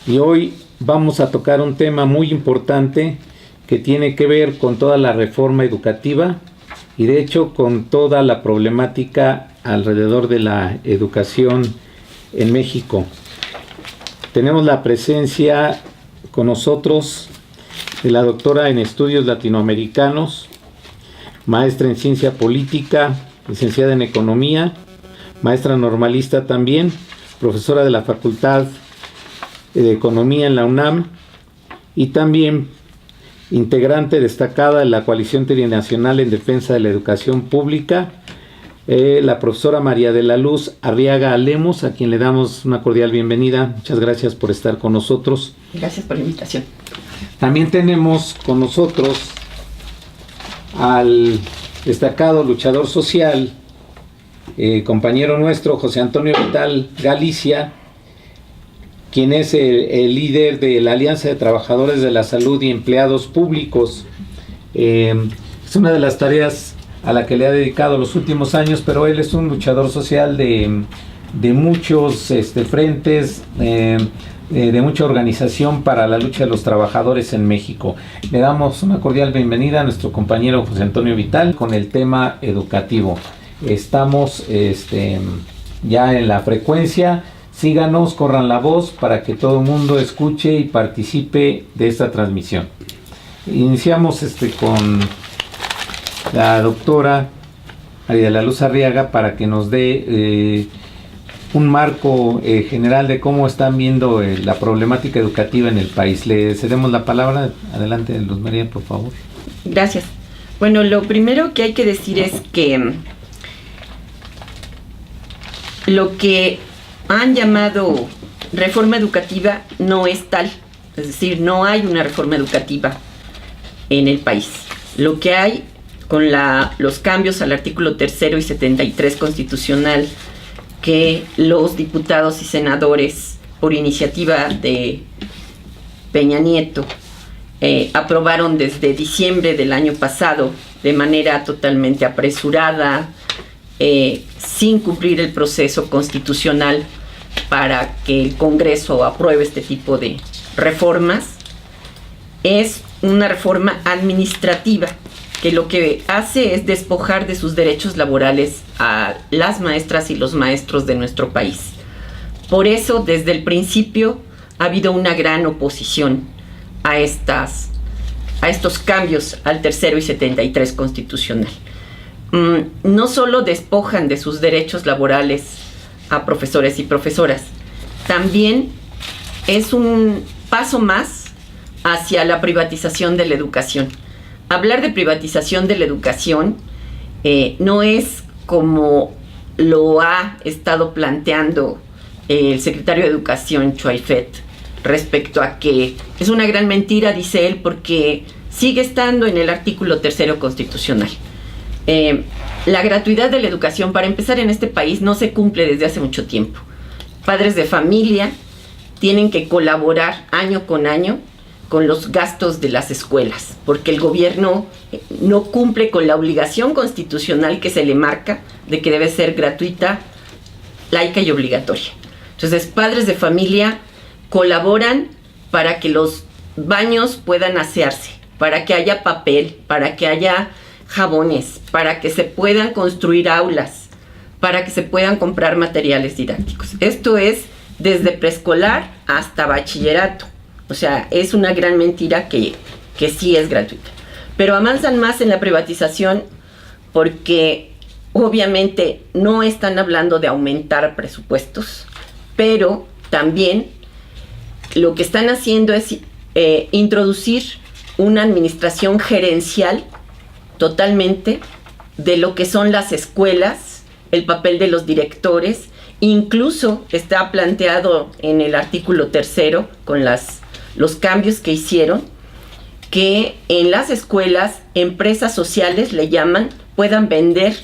y hoy vamos a tocar un tema muy importante que tiene que ver con toda la reforma educativa y de hecho con toda la problemática alrededor de la educación en México. Tenemos la presencia con nosotros de la doctora en estudios latinoamericanos, maestra en ciencia política, licenciada en economía, maestra normalista también, profesora de la Facultad de Economía en la UNAM y también integrante destacada de la Coalición Trinacional en Defensa de la Educación Pública, la profesora María de la Luz Arriaga Lemos, a quien le damos una cordial bienvenida. Muchas gracias por estar con nosotros. Gracias por la invitación. También tenemos con nosotros al destacado luchador social, compañero nuestro, José Antonio Vital Galicia, quien es el líder de la Alianza de Trabajadores de la Salud y Empleados Públicos. Es una de las tareas a la que le ha dedicado los últimos años, pero él es un luchador social de muchos frentes, de mucha organización para la lucha de los trabajadores en México. Le damos una cordial bienvenida a nuestro compañero José Antonio Vital con el tema educativo. Estamos ya en la frecuencia. Síganos, corran la voz para que todo el mundo escuche y participe de esta transmisión. Iniciamos con la doctora María de la Luz Arriaga para que nos dé un marco general de cómo están viendo la problemática educativa en el país. Le cedemos la palabra. Adelante, Luz María, por favor. Gracias. Bueno, lo primero que hay que decir es que lo que han llamado reforma educativa no es tal, es decir, no hay una reforma educativa en el país. Lo que hay con los cambios al artículo 3 y 73 constitucional que los diputados y senadores, por iniciativa de Peña Nieto, aprobaron desde diciembre del año pasado de manera totalmente apresurada, sin cumplir el proceso constitucional para que el Congreso apruebe este tipo de reformas, es una reforma administrativa que lo que hace es despojar de sus derechos laborales a las maestras y los maestros de nuestro país. Por eso, desde el principio, ha habido una gran oposición a estos cambios al 3 y 73 constitucional. No solo despojan de sus derechos laborales a profesores y profesoras, también es un paso más hacia la privatización de la educación. Hablar de privatización de la educación no es como lo ha estado planteando el secretario de Educación, Chuaifet, respecto a que es una gran mentira, dice él, porque sigue estando en el artículo 3 constitucional. La gratuidad de la educación, para empezar, en este país no se cumple desde hace mucho tiempo. Padres de familia tienen que colaborar año con año con los gastos de las escuelas, porque el gobierno no cumple con la obligación constitucional que se le marca de que debe ser gratuita, laica y obligatoria. Entonces, padres de familia colaboran para que los baños puedan asearse, para que haya papel, para que haya jabones, para que se puedan construir aulas, para que se puedan comprar materiales didácticos. Esto es desde preescolar hasta bachillerato. O sea, es una gran mentira que sí es gratuita. Pero avanzan más en la privatización porque obviamente no están hablando de aumentar presupuestos, pero también lo que están haciendo es introducir una administración gerencial totalmente de lo que son las escuelas, el papel de los directores. Incluso está planteado en el artículo 3 con los cambios que hicieron, que en las escuelas, empresas sociales le llaman, puedan vender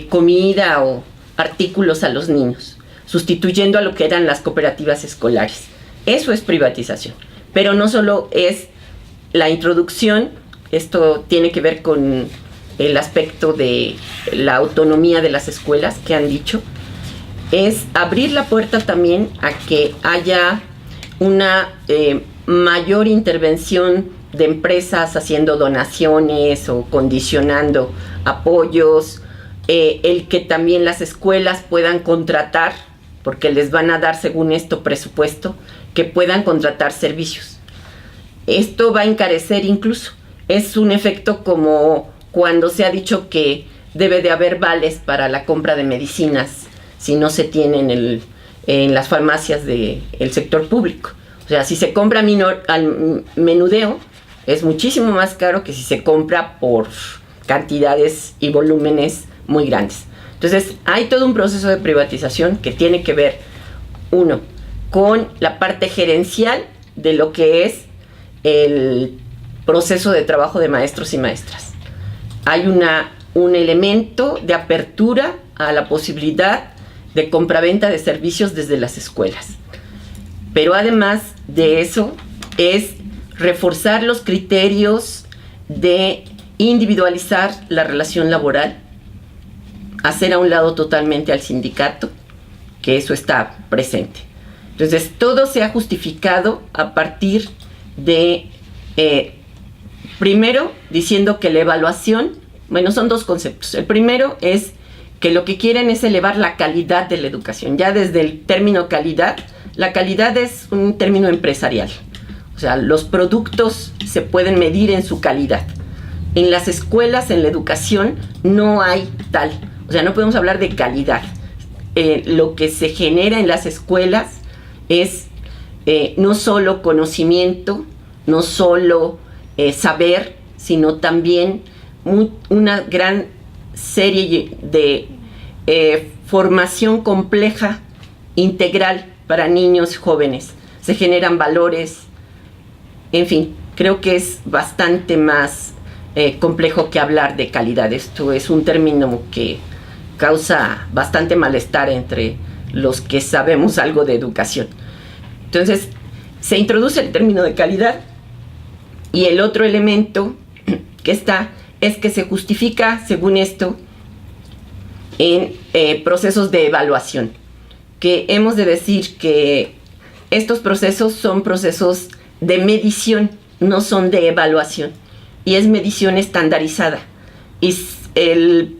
comida o artículos a los niños, sustituyendo a lo que eran las cooperativas escolares. Eso es privatización. Pero no solo es la introducción, esto tiene que ver con el aspecto de la autonomía de las escuelas que han dicho, es abrir la puerta también a que haya una mayor intervención de empresas haciendo donaciones o condicionando apoyos, el que también las escuelas puedan contratar, porque les van a dar según esto presupuesto, que puedan contratar servicios. Esto va a encarecer incluso. Es un efecto como cuando se ha dicho que debe de haber vales para la compra de medicinas si no se tienen en las farmacias del sector público. O sea, si se compra al menudeo, es muchísimo más caro que si se compra por cantidades y volúmenes muy grandes. Entonces, hay todo un proceso de privatización que tiene que ver, uno, con la parte gerencial de lo que es el proceso de trabajo de maestros y maestras. Hay un elemento de apertura a la posibilidad de compraventa de servicios desde las escuelas. Pero además de eso, es reforzar los criterios de individualizar la relación laboral, hacer a un lado totalmente al sindicato, que eso está presente. Entonces, todo se ha justificado a partir de, primero, diciendo que la evaluación, bueno, son dos conceptos. El primero es que lo que quieren es elevar la calidad de la educación. Ya desde el término calidad, la calidad es un término empresarial. O sea, los productos se pueden medir en su calidad. En las escuelas, en la educación, no hay tal. O sea, no podemos hablar de calidad. Lo que se genera en las escuelas es no solo conocimiento, no solo saber, sino también una gran serie de formación compleja, integral para niños jóvenes. Se generan valores, en fin, creo que es bastante más complejo que hablar de calidad. Esto es un término que causa bastante malestar entre los que sabemos algo de educación. Entonces, se introduce el término de calidad y el otro elemento que está es que se justifica, según esto, en procesos de evaluación, que hemos de decir que estos procesos son procesos de medición, no son de evaluación, y es medición estandarizada. Y el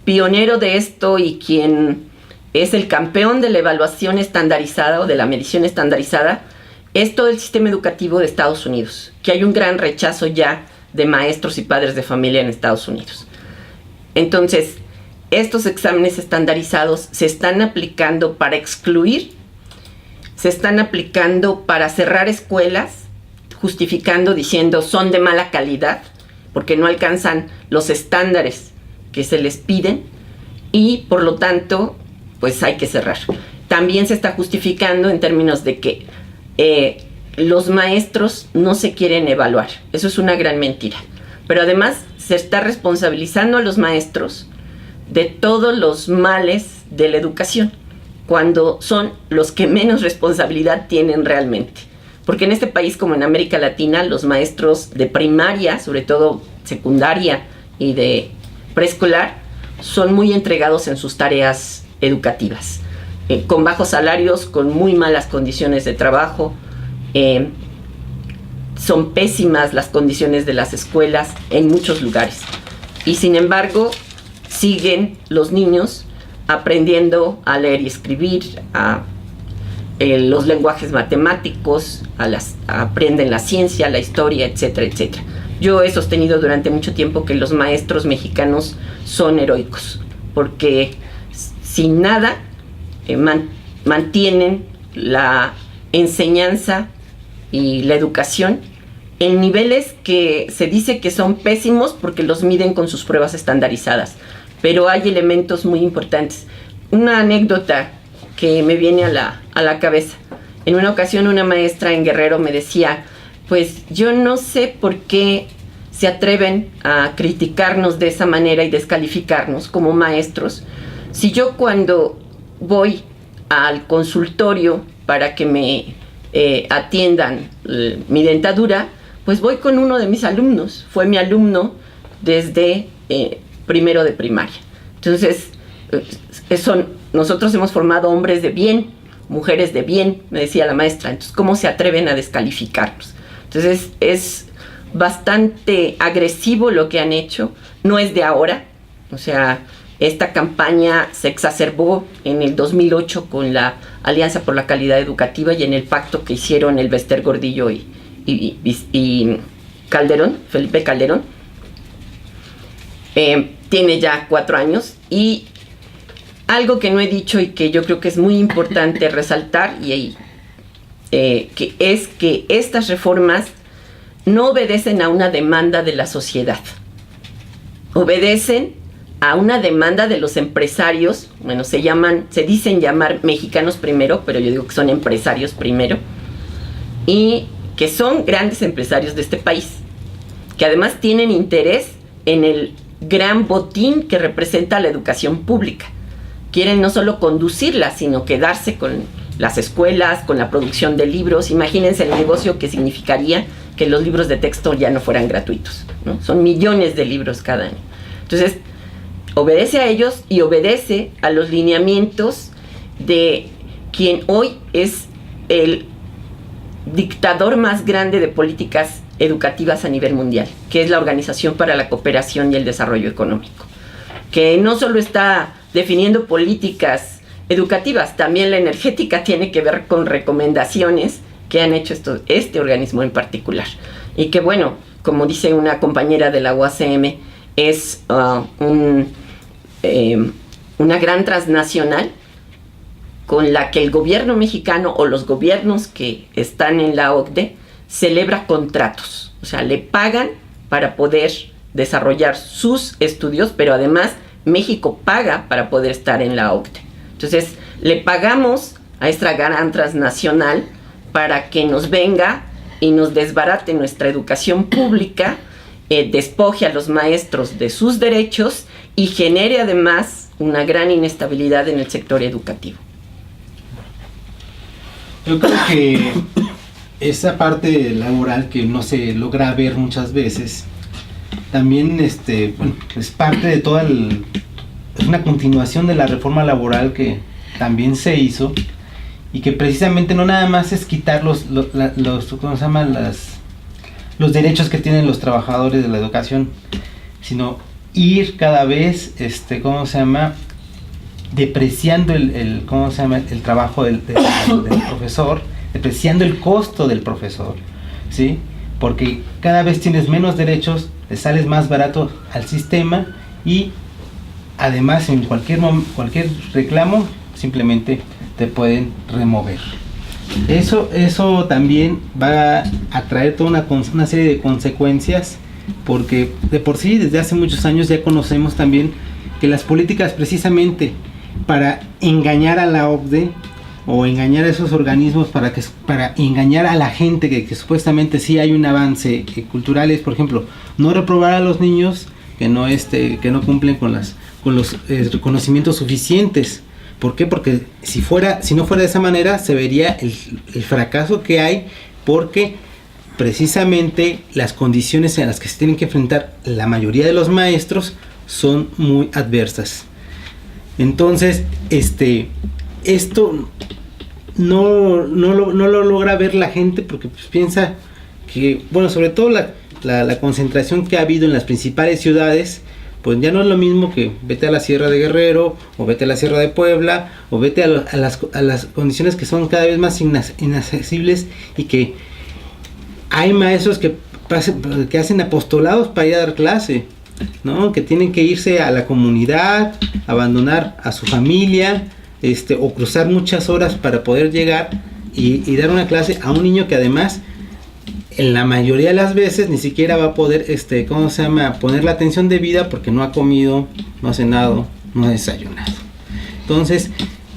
pionero de esto y quien es el campeón de la evaluación estandarizada o de la medición estandarizada es todo el sistema educativo de Estados Unidos, que hay un gran rechazo ya de maestros y padres de familia en Estados Unidos. Entonces, estos exámenes estandarizados se están aplicando para excluir, se están aplicando para cerrar escuelas, justificando, diciendo son de mala calidad, porque no alcanzan los estándares que se les piden y por lo tanto, pues hay que cerrar. También se está justificando en términos de que los maestros no se quieren evaluar. Eso es una gran mentira. Pero además se está responsabilizando a los maestros de todos los males de la educación, cuando son los que menos responsabilidad tienen realmente. Porque en este país, como en América Latina, los maestros de primaria, sobre todo secundaria y de preescolar, son muy entregados en sus tareas educativas, con bajos salarios, con muy malas condiciones de trabajo. Son pésimas las condiciones de las escuelas en muchos lugares. Y sin embargo, siguen los niños aprendiendo a leer y escribir, los lenguajes matemáticos, aprenden la ciencia, la historia, etcétera, etcétera. Yo he sostenido durante mucho tiempo que los maestros mexicanos son heroicos, porque sin nada mantienen la enseñanza y la educación en niveles que se dice que son pésimos porque los miden con sus pruebas estandarizadas. Pero hay elementos muy importantes. Una anécdota que me viene a la cabeza. En una ocasión una maestra en Guerrero me decía, pues yo no sé por qué se atreven a criticarnos de esa manera y descalificarnos como maestros, si yo cuando voy al consultorio para que me atiendan mi dentadura, pues voy con uno de mis alumnos, fue mi alumno desde primero de primaria. Entonces, nosotros hemos formado hombres de bien, mujeres de bien, me decía la maestra. Entonces, ¿cómo se atreven a descalificarnos? Entonces, es bastante agresivo lo que han hecho. No es de ahora. O sea, esta campaña se exacerbó en el 2008 con la Alianza por la Calidad Educativa y en el pacto que hicieron el Bester Gordillo y Calderón, Felipe Calderón. Tiene ya 4 años, y algo que no he dicho y que yo creo que es muy importante resaltar, que es que estas reformas no obedecen a una demanda de la sociedad, obedecen a una demanda de los empresarios. Bueno, se dicen llamar mexicanos primero, pero yo digo que son empresarios primero, y que son grandes empresarios de este país, que además tienen interés en el gran botín que representa la educación pública. Quieren no solo conducirla, sino quedarse con las escuelas, con la producción de libros. Imagínense el negocio que significaría que los libros de texto ya no fueran gratuitos, ¿no? Son millones de libros cada año. Entonces, obedece a ellos y obedece a los lineamientos de quien hoy es el dictador más grande de políticas educativas a nivel mundial, que es la Organización para la Cooperación y el Desarrollo Económico, que no solo está definiendo políticas educativas, también la energética tiene que ver con recomendaciones que han hecho este organismo en particular. Y que, bueno, como dice una compañera de la UACM, es una gran transnacional con la que el gobierno mexicano o los gobiernos que están en la OCDE celebra contratos. O sea, le pagan para poder desarrollar sus estudios, pero además México paga para poder estar en la OCDE. Entonces, le pagamos a esta gran transnacional para que nos venga y nos desbarate nuestra educación pública, despoje a los maestros de sus derechos y genere además una gran inestabilidad en el sector educativo. Yo creo que esa parte laboral que no se logra ver muchas veces, también bueno, es parte de toda es una continuación de la reforma laboral que también se hizo, y que precisamente no nada más es quitar los ¿cómo se llama? Los derechos que tienen los trabajadores de la educación, sino ir cada vez, ¿cómo se llama? Depreciando ¿cómo se llama? El trabajo del profesor, depreciando el costo del profesor, ¿sí? Porque cada vez tienes menos derechos, le sales más barato al sistema, y además en cualquier reclamo simplemente te pueden remover. Eso también va a traer toda una serie de consecuencias, porque de por sí desde hace muchos años ya conocemos también que las políticas precisamente para engañar a la OCDE o engañar a esos organismos, para engañar a la gente que supuestamente sí hay un avance cultural, es, por ejemplo, no reprobar a los niños que no cumplen con los conocimientos suficientes. ¿Por qué? Porque si no fuera de esa manera, se vería el fracaso que hay, porque precisamente las condiciones en las que se tienen que enfrentar la mayoría de los maestros son muy adversas. Entonces, esto no lo logra ver la gente, porque pues piensa que, bueno, sobre todo la concentración que ha habido en las principales ciudades, pues ya no es lo mismo que vete a la Sierra de Guerrero, o vete a la Sierra de Puebla, o vete a las condiciones que son cada vez más inaccesibles, y que hay maestros que hacen apostolados para ir a dar clase, ¿no? Que tienen que irse a la comunidad, abandonar a su familia, o cruzar muchas horas para poder llegar y dar una clase a un niño que además en la mayoría de las veces ni siquiera va a poder ¿cómo se llama? Poner la atención debida, porque no ha comido, no ha cenado, no ha desayunado. Entonces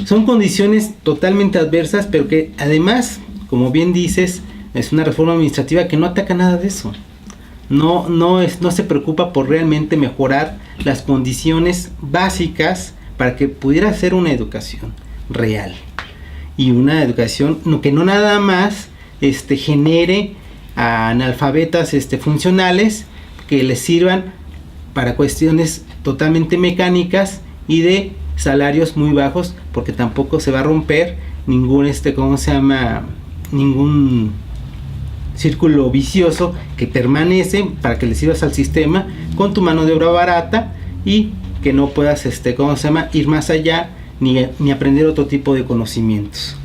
son condiciones totalmente adversas, pero que además, como bien dices, es una reforma administrativa que no ataca nada de eso. No se preocupa por realmente mejorar las condiciones básicas para que pudiera ser una educación real, y una educación que no nada más genere a analfabetas funcionales que les sirvan para cuestiones totalmente mecánicas y de salarios muy bajos, porque tampoco se va a romper ningún ¿cómo se llama? Ningún círculo vicioso que permanece para que le sirvas al sistema con tu mano de obra barata y que no puedas ¿cómo se llama? Ir más allá ni aprender otro tipo de conocimientos.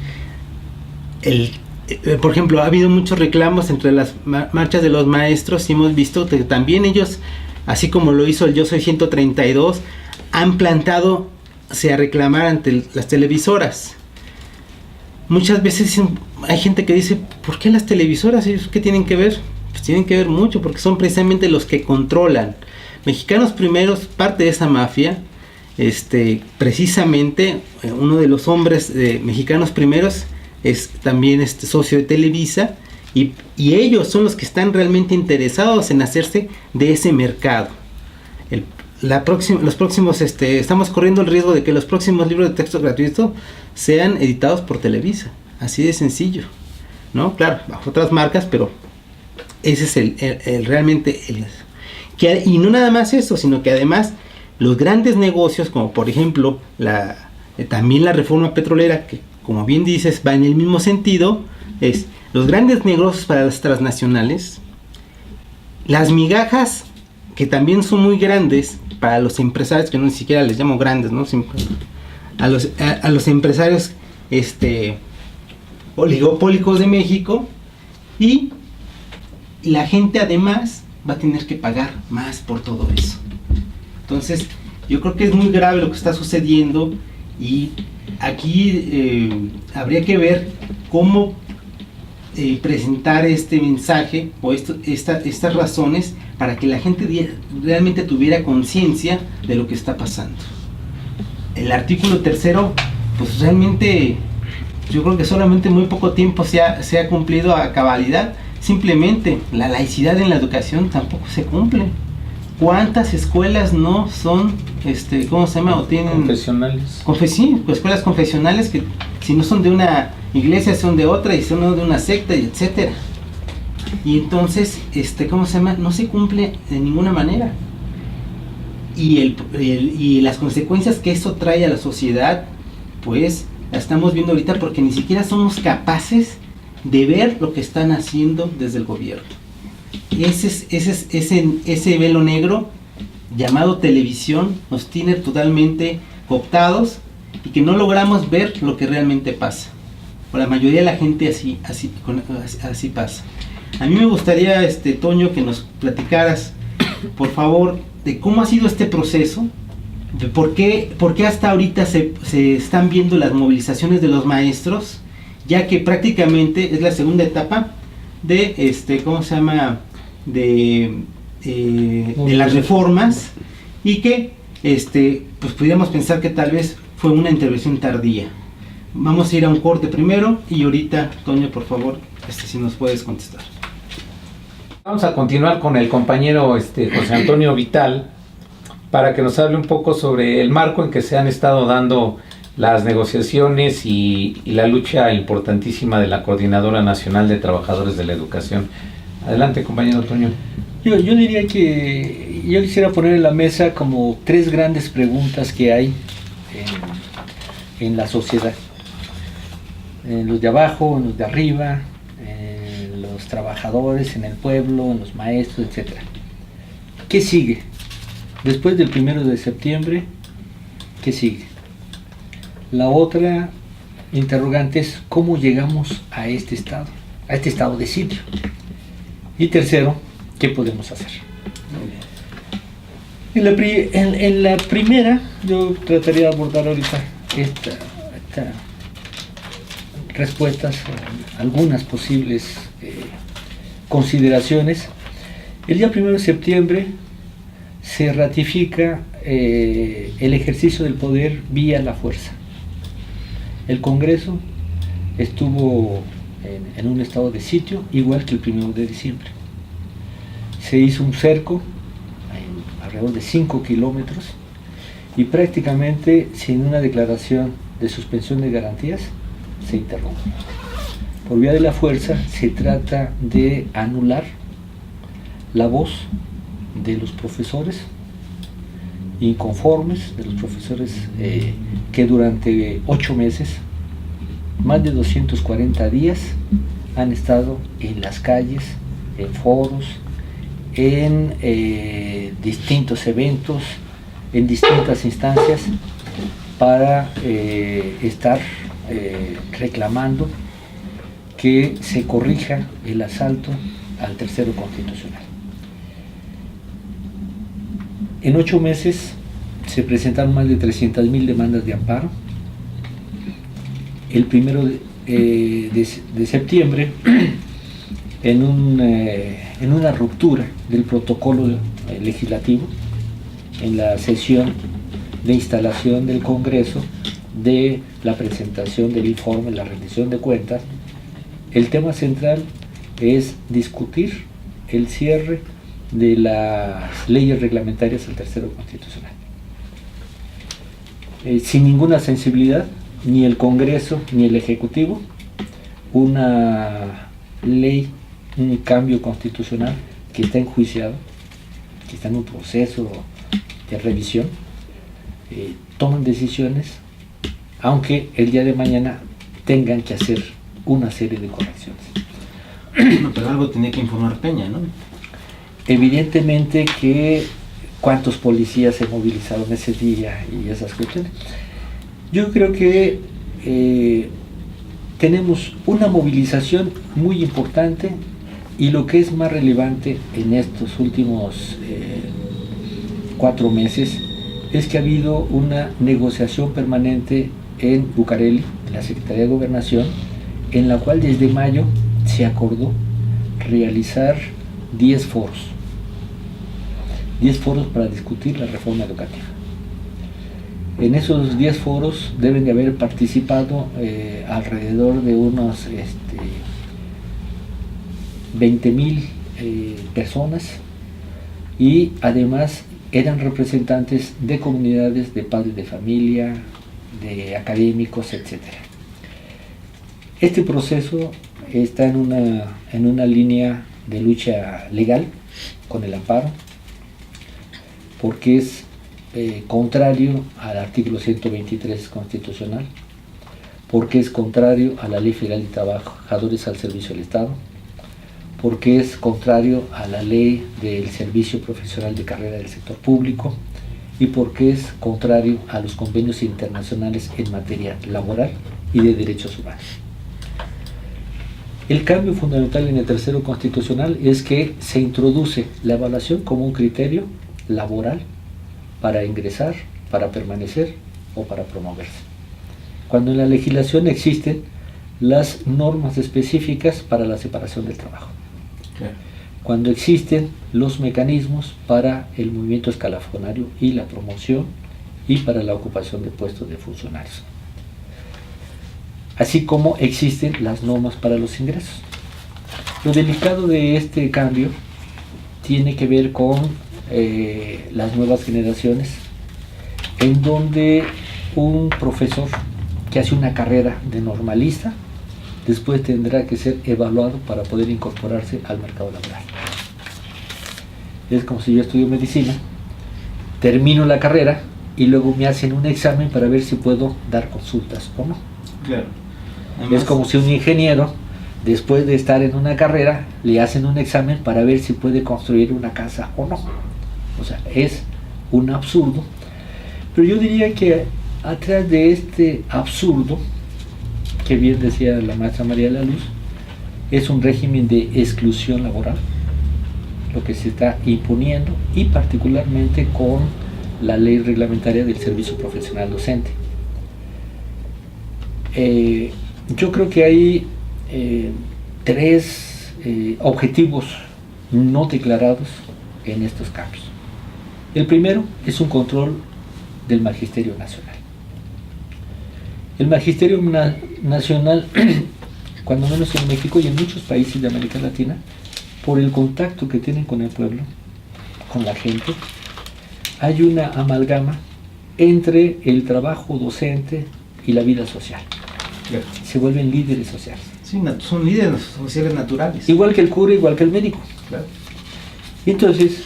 Por ejemplo, ha habido muchos reclamos entre las marchas de los maestros y hemos visto que también ellos, así como lo hizo el Yo Soy 132, han plantado a reclamar ante las televisoras. Muchas veces hay gente que dice, ¿por qué las televisoras? ¿Qué tienen que ver? Pues tienen que ver mucho, porque son precisamente los que controlan. Mexicanos Primeros, parte de esa mafia, precisamente uno de los hombres de Mexicanos Primeros es también socio de Televisa, y ellos son los que están realmente interesados en hacerse de ese mercado. Los próximos, estamos corriendo el riesgo de que los próximos libros de texto gratuito sean editados por Televisa, así de sencillo, ¿no? Claro, bajo otras marcas, pero ese es realmente y no nada más eso, sino que además los grandes negocios, como por ejemplo también la reforma petrolera, que como bien dices va en el mismo sentido, es los grandes negocios para las transnacionales, las migajas que también son muy grandes para los empresarios, que no ni siquiera les llamo grandes, ¿no? A los empresarios oligopólicos de México, y la gente además va a tener que pagar más por todo eso. Entonces yo creo que es muy grave lo que está sucediendo, y aquí habría que ver cómo presentar este mensaje o estas razones para que la gente realmente tuviera conciencia de lo que está pasando. El artículo 3, pues realmente yo creo que solamente muy poco tiempo se ha cumplido a cabalidad. Simplemente la laicidad en la educación tampoco se cumple. ¿Cuántas escuelas no son, ¿cómo se llama? O tienen confesionales. Sí, escuelas confesionales que si no son de una iglesia son de otra, y son de una secta, y etcétera. Y entonces, ¿cómo se llama? No se cumple de ninguna manera. Y las consecuencias que eso trae a la sociedad, pues la estamos viendo ahorita, porque ni siquiera somos capaces de ver lo que están haciendo desde el gobierno. Ese velo negro llamado televisión nos tiene totalmente cooptados, y que no logramos ver lo que realmente pasa. Por la mayoría de la gente así pasa. A mí me gustaría, Toño, que nos platicaras, por favor, de cómo ha sido este proceso, de por qué hasta ahorita se están viendo las movilizaciones de los maestros, ya que prácticamente es la segunda etapa de, ¿cómo se llama?, de las reformas, y que, pues pudiéramos pensar que tal vez fue una intervención tardía. Vamos a ir a un corte primero, y ahorita, Toño, por favor, si nos puedes contestar. Vamos a continuar con el compañero José Antonio Vital, para que nos hable un poco sobre el marco en que se han estado dando las negociaciones y la lucha importantísima de la Coordinadora Nacional de Trabajadores de la Educación. Adelante, compañero Antonio. Yo diría que yo quisiera poner en la mesa como 3 grandes preguntas que hay en la sociedad. En los de abajo, en los de arriba, en los trabajadores, en el pueblo, en los maestros, etc. ¿Qué sigue? Después del 1 de septiembre, ¿qué sigue? La otra interrogante es ¿cómo llegamos a este estado de sitio? Y tercero, ¿qué podemos hacer? En la primera, yo trataría de abordar ahorita esta respuestas, algunas posibles consideraciones. El día 1 de septiembre se ratifica el ejercicio del poder vía la fuerza. El Congreso estuvo en un estado de sitio, igual que el 1 de diciembre. Se hizo un cerco alrededor de 5 kilómetros, y prácticamente sin una declaración de suspensión de garantías se interrumpe. Por vía de la fuerza se trata de anular la voz de los profesores inconformes, de los profesores que durante 8 meses más de 240 días han estado en las calles, en foros, en distintos eventos, en distintas instancias, para estar reclamando que se corrija el asalto al tercero constitucional. En 8 meses se presentaron más de 300,000 demandas de amparo. El 1 de septiembre, en una ruptura del protocolo legislativo, en la sesión de instalación del Congreso, de la presentación del informe, la rendición de cuentas, el tema central es discutir el cierre de las leyes reglamentarias al tercero constitucional. Sin ninguna sensibilidad, ni el Congreso ni el Ejecutivo, una ley, un cambio constitucional que está enjuiciado, que está en un proceso de revisión, toman decisiones, aunque el día de mañana tengan que hacer una serie de correcciones. No, pero algo tenía que informar Peña, ¿no? Evidentemente que cuántos policías se movilizaron ese día y esas cuestiones. Yo creo que tenemos una movilización muy importante, y lo que es más relevante en estos últimos 4 meses es que ha habido una negociación permanente en Bucareli, en la Secretaría de Gobernación, en la cual desde mayo se acordó realizar 10 foros para discutir la reforma educativa. En esos 10 foros deben de haber participado alrededor de unos 20,000 personas, y además eran representantes de comunidades, de padres de familia, de académicos, etc. Este proceso está en una línea de lucha legal con el amparo, porque es contrario al artículo 123 constitucional, porque es contrario a la Ley Federal de Trabajadores al Servicio del Estado, porque es contrario a la Ley del Servicio Profesional de Carrera del Sector Público, y porque es contrario a los convenios internacionales en materia laboral y de derechos humanos. El cambio fundamental en el tercero constitucional es que se introduce la evaluación como un criterio laboral para ingresar, para permanecer o para promoverse, cuando en la legislación existen las normas específicas para la separación del trabajo, cuando existen los mecanismos para el movimiento escalafonario y la promoción, y para la ocupación de puestos de funcionarios, así como existen las normas para los ingresos. Lo delicado de este cambio tiene que ver con las nuevas generaciones, en donde un profesor que hace una carrera de normalista después tendrá que ser evaluado para poder incorporarse al mercado laboral. Es como si yo estudio medicina, termino la carrera y luego me hacen un examen para ver si puedo dar consultas o no. Claro. Es como si un ingeniero, después de estar en una carrera, le hacen un examen para ver si puede construir una casa o no. O sea, es un absurdo. Pero yo diría que atrás de este absurdo, que bien decía la maestra María de la Luz, es un régimen de exclusión laboral, lo que se está imponiendo, y particularmente con la ley reglamentaria del servicio profesional docente. Yo creo que hay 3 objetivos no declarados en estos cambios. El primero es un control del Magisterio Nacional. El Magisterio Nacional, cuando menos en México y en muchos países de América Latina, por el contacto que tienen con el pueblo, con la gente, hay una amalgama entre el trabajo docente y la vida social. Claro. Se vuelven líderes sociales. Sí, son líderes sociales naturales. Igual que el cura, igual que el médico. Claro. Y entonces,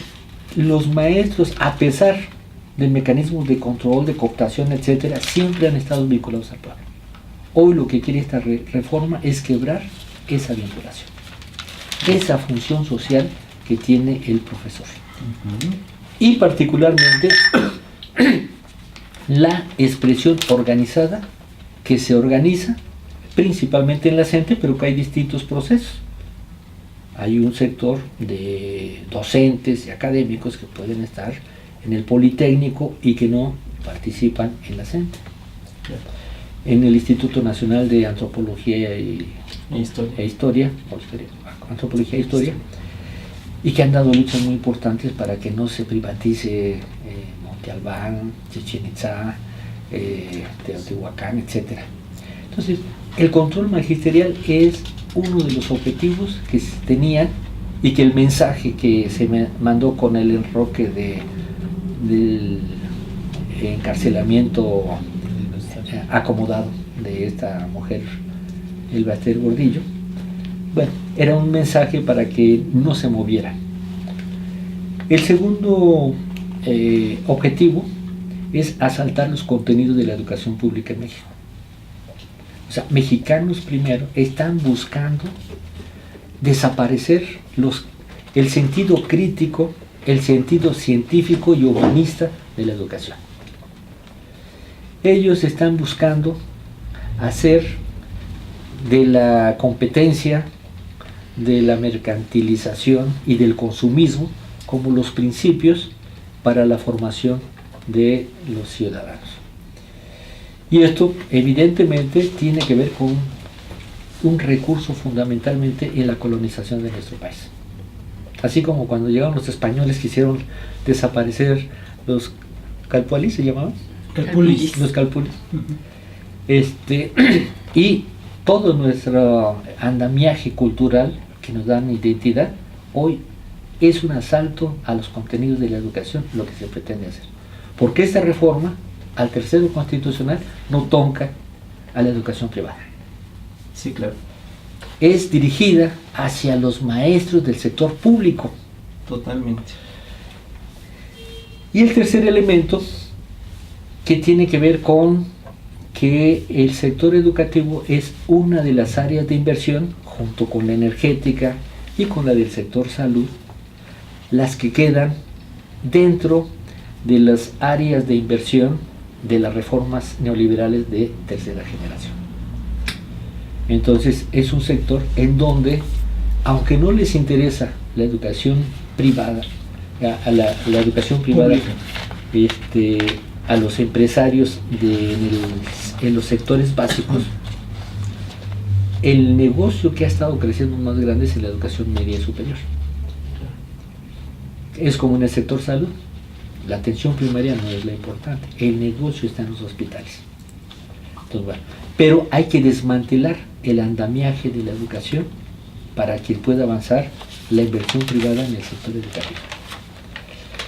los maestros, a pesar de mecanismos de control, de cooptación, etcétera, siempre han estado vinculados al pueblo. Hoy lo que quiere esta reforma es quebrar esa vinculación, esa función social que tiene el profesor. Y particularmente la expresión organizada, que se organiza principalmente en la CENTE, pero que hay distintos procesos. Hay un sector de docentes y académicos que pueden estar en el Politécnico y que no participan en la CENTE. En el Instituto Nacional de Antropología Antropología e Historia, y que han dado luchas muy importantes para que no se privatice Monte Albán, Chichén Itzá, Teotihuacán, etc. Entonces, el control magisterial es uno de los objetivos que se tenían, y que el mensaje que se me mandó con el enroque del encarcelamiento acomodado de esta mujer, el Bater Gordillo, bueno, era un mensaje para que no se moviera. El segundo objetivo es asaltar los contenidos de la educación pública en México. O sea, Mexicanos Primero están buscando desaparecer el sentido crítico, el sentido científico y humanista de la educación. Ellos están buscando hacer de la competencia, de la mercantilización y del consumismo como los principios para la formación de los ciudadanos. Y esto evidentemente tiene que ver con un recurso fundamentalmente en la colonización de nuestro país. Así como cuando llegaron los españoles quisieron desaparecer los calpualis, ¿se llamaban? Calpulis. Los calpulis. Y todo nuestro andamiaje cultural que nos dan identidad, hoy es un asalto a los contenidos de la educación, lo que se pretende hacer. Porque esta reforma al tercero constitucional no toca a la educación privada. Sí, claro. Es dirigida hacia los maestros del sector público. Totalmente. Y el tercer elemento, que tiene que ver con que el sector educativo es una de las áreas de inversión, junto con la energética y con la del sector salud, las que quedan dentro de las áreas de inversión de las reformas neoliberales de tercera generación. Entonces es un sector en donde, aunque no les interesa la educación privada, la educación privada, a los empresarios en los sectores básicos, el negocio que ha estado creciendo más grande es en la educación media y superior. Es como en el sector salud, la atención primaria no es la importante, el negocio está en los hospitales. Entonces, bueno, pero hay que desmantelar el andamiaje de la educación para que pueda avanzar la inversión privada en el sector educativo.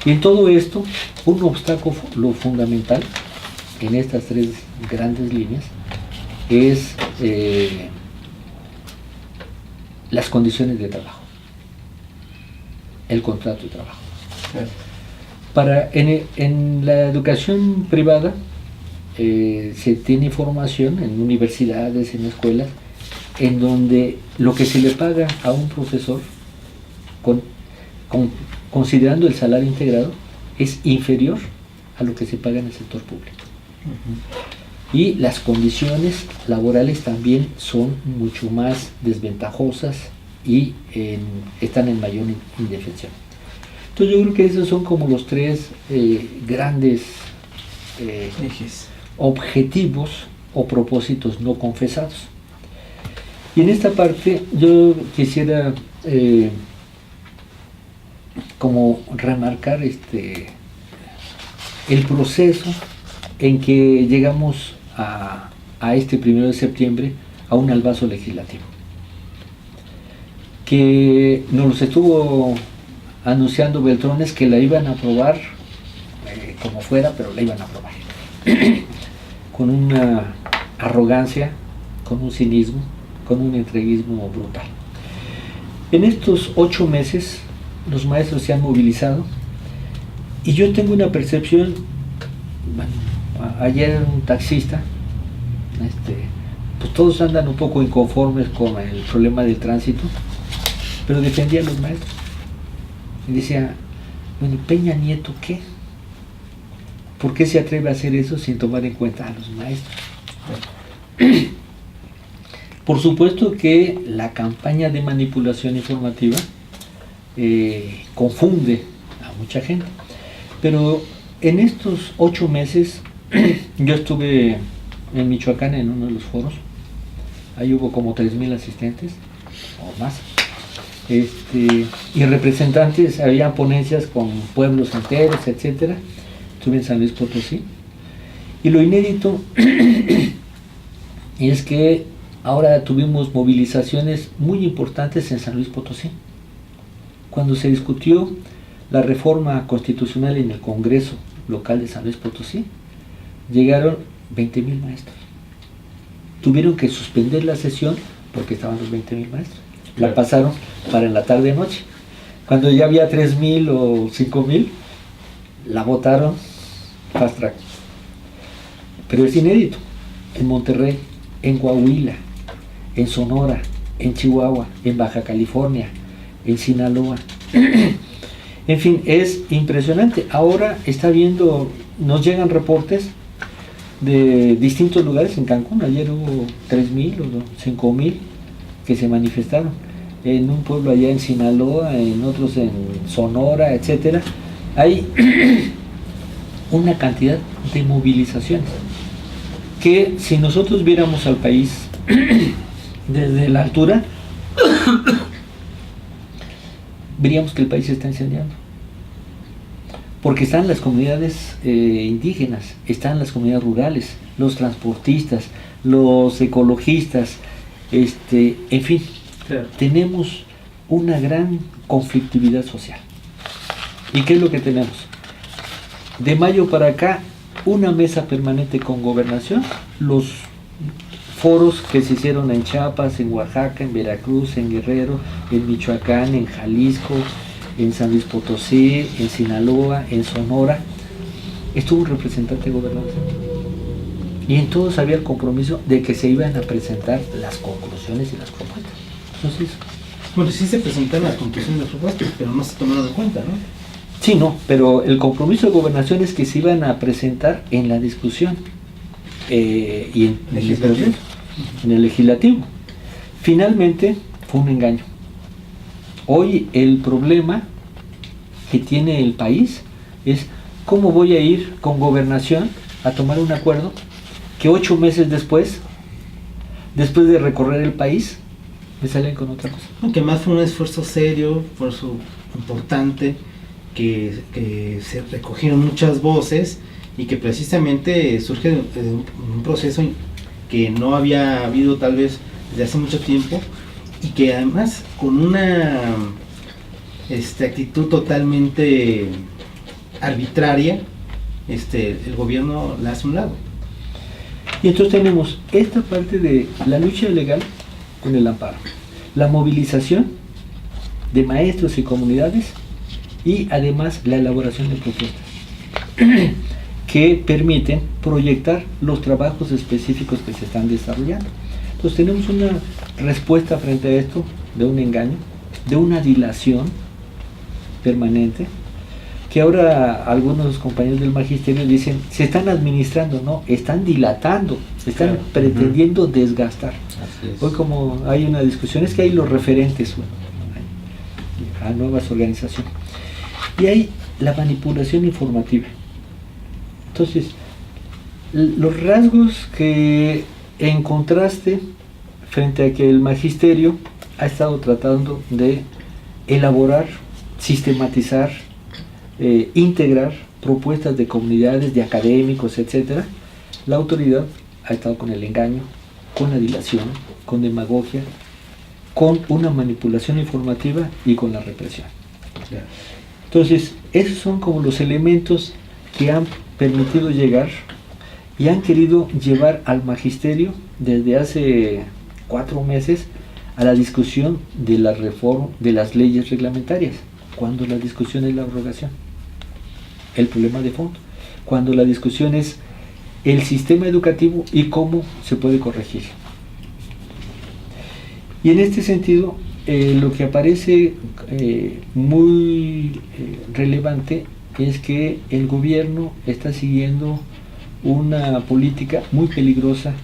Y en todo esto, un obstáculo fundamental en estas tres grandes líneas es las condiciones de trabajo, el contrato de trabajo. En la educación privada se tiene formación en universidades, en escuelas, en donde lo que se le paga a un profesor, considerando el salario integrado, es inferior a lo que se paga en el sector público. Y las condiciones laborales también son mucho más desventajosas y están en mayor indefensión. Entonces yo creo que esos son como los tres grandes ejes, objetivos o propósitos no confesados. Y en esta parte yo quisiera como remarcar el proceso en que llegamos a este 1 de septiembre a un albazo legislativo, que nos los estuvo anunciando Beltrones que la iban a aprobar como fuera, pero la iban a aprobar con una arrogancia, con un cinismo, con un entreguismo brutal. En estos 8 meses los maestros se han movilizado y yo tengo una percepción. Bueno, ayer un taxista todos andan un poco inconformes con el problema del tránsito, pero defendía a los maestros. Y decía, bueno, Peña Nieto, ¿qué? ¿Por qué se atreve a hacer eso sin tomar en cuenta a los maestros? Por supuesto que la campaña de manipulación informativa confunde a mucha gente, pero en estos 8 meses yo estuve en Michoacán en uno de los foros. Ahí hubo como 3,000 asistentes o más, y representantes, había ponencias con pueblos enteros, etcétera. Estuve en San Luis Potosí, y lo inédito es que ahora tuvimos movilizaciones muy importantes en San Luis Potosí. Cuando se discutió la reforma constitucional en el Congreso local de San Luis Potosí, llegaron 20,000 maestros. Tuvieron que suspender la sesión porque estaban los 20,000 maestros. La pasaron para en la tarde-noche. Cuando ya había 3,000 o 5,000, la votaron fast track. Pero es inédito. En Monterrey, en Coahuila, en Sonora, en Chihuahua, en Baja California, en Sinaloa. En fin, es impresionante. Ahora está viendo, nos llegan reportes de distintos lugares en Cancún. Ayer hubo 3,000 o 5,000 que se manifestaron. En un pueblo allá en Sinaloa, en otros en Sonora, etcétera. Hay una cantidad de movilizaciones que, si nosotros viéramos al país desde la altura, veríamos que el país se está incendiando, porque están las comunidades indígenas, están las comunidades rurales, los transportistas, los ecologistas, en fin, Claro. tenemos una gran conflictividad social. ¿Y qué es lo que tenemos? De mayo para acá, una mesa permanente con gobernación, los foros que se hicieron en Chiapas, en Oaxaca, en Veracruz, en Guerrero, en Michoacán, en Jalisco, en San Luis Potosí, en Sinaloa, en Sonora, estuvo un representante de gobernación. Y en todos había el compromiso de que se iban a presentar las conclusiones y las propuestas. Entonces, Bueno, sí se presentaron las conclusiones de las propuestas, pero no se tomaron en cuenta, ¿no? sí, no, pero el compromiso de gobernación es que se iban a presentar en la discusión y en el Legislativo. proceso, en el legislativo. Finalmente fue un engaño. Hoy el problema que tiene el país es cómo voy a ir con gobernación a tomar un acuerdo que 8 meses después de recorrer el país, me salen con otra cosa. Aunque más fue un esfuerzo serio, esfuerzo importante, que se recogieron muchas voces y que precisamente surge de un proceso que no había habido tal vez desde hace mucho tiempo, y que además con una actitud totalmente arbitraria, el gobierno la hace a un lado. Y entonces tenemos esta parte de la lucha legal con el amparo, la movilización de maestros y comunidades, y además la elaboración de propuestas que permiten proyectar los trabajos específicos que se están desarrollando. Entonces tenemos una respuesta frente a esto de un engaño, de una dilación permanente, que ahora algunos compañeros del magisterio dicen, se están administrando, no, están dilatando, están Claro. pretendiendo desgastar. Así es. Hoy como hay una discusión, es que hay los referentes, bueno, a nuevas organizaciones. Y hay la manipulación informativa. Entonces, los rasgos que encontraste frente a que el magisterio ha estado tratando de elaborar, sistematizar, integrar propuestas de comunidades, de académicos, etcétera, la autoridad ha estado con el engaño, con la dilación, con demagogia, con una manipulación informativa y con la represión. Entonces, esos son como los elementos que han permitido llegar y han querido llevar al magisterio desde hace 4 meses a la discusión de la reforma de las leyes reglamentarias, cuando la discusión es la abrogación, el problema de fondo, cuando la discusión es el sistema educativo y cómo se puede corregir. Y en este sentido, lo que aparece muy relevante es que el gobierno está siguiendo una política muy peligrosa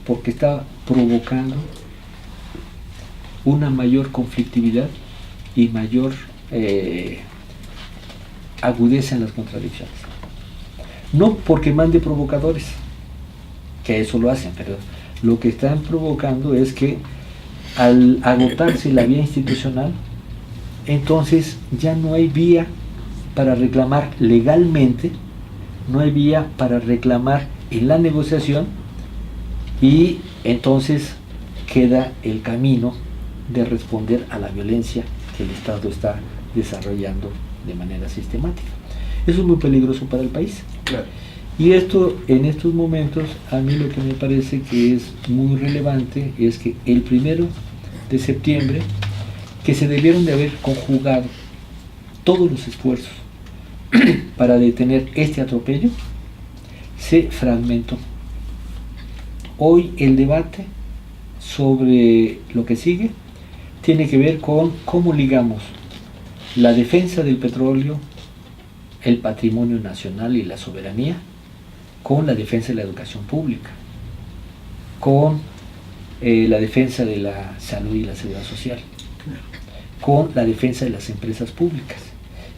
porque está provocando una mayor conflictividad y mayor agudeza en las contradicciones. No porque mande provocadores, que eso lo hacen, pero lo que están provocando es que al agotarse la vía institucional, entonces ya no hay vía para reclamar legalmente, no hay vía para reclamar en la negociación, y entonces queda el camino de responder a la violencia que el Estado está desarrollando de manera sistemática. Eso es muy peligroso para el país. Claro. Y esto, en estos momentos, a mí lo que me parece que es muy relevante es que el 1 de septiembre, que se debieron de haber conjugado todos los esfuerzos para detener este atropello, se fragmentó. Hoy el debate sobre lo que sigue tiene que ver con cómo ligamos la defensa del petróleo, el patrimonio nacional y la soberanía, con la defensa de la educación pública, con la defensa de la salud y la seguridad social, con la defensa de las empresas públicas.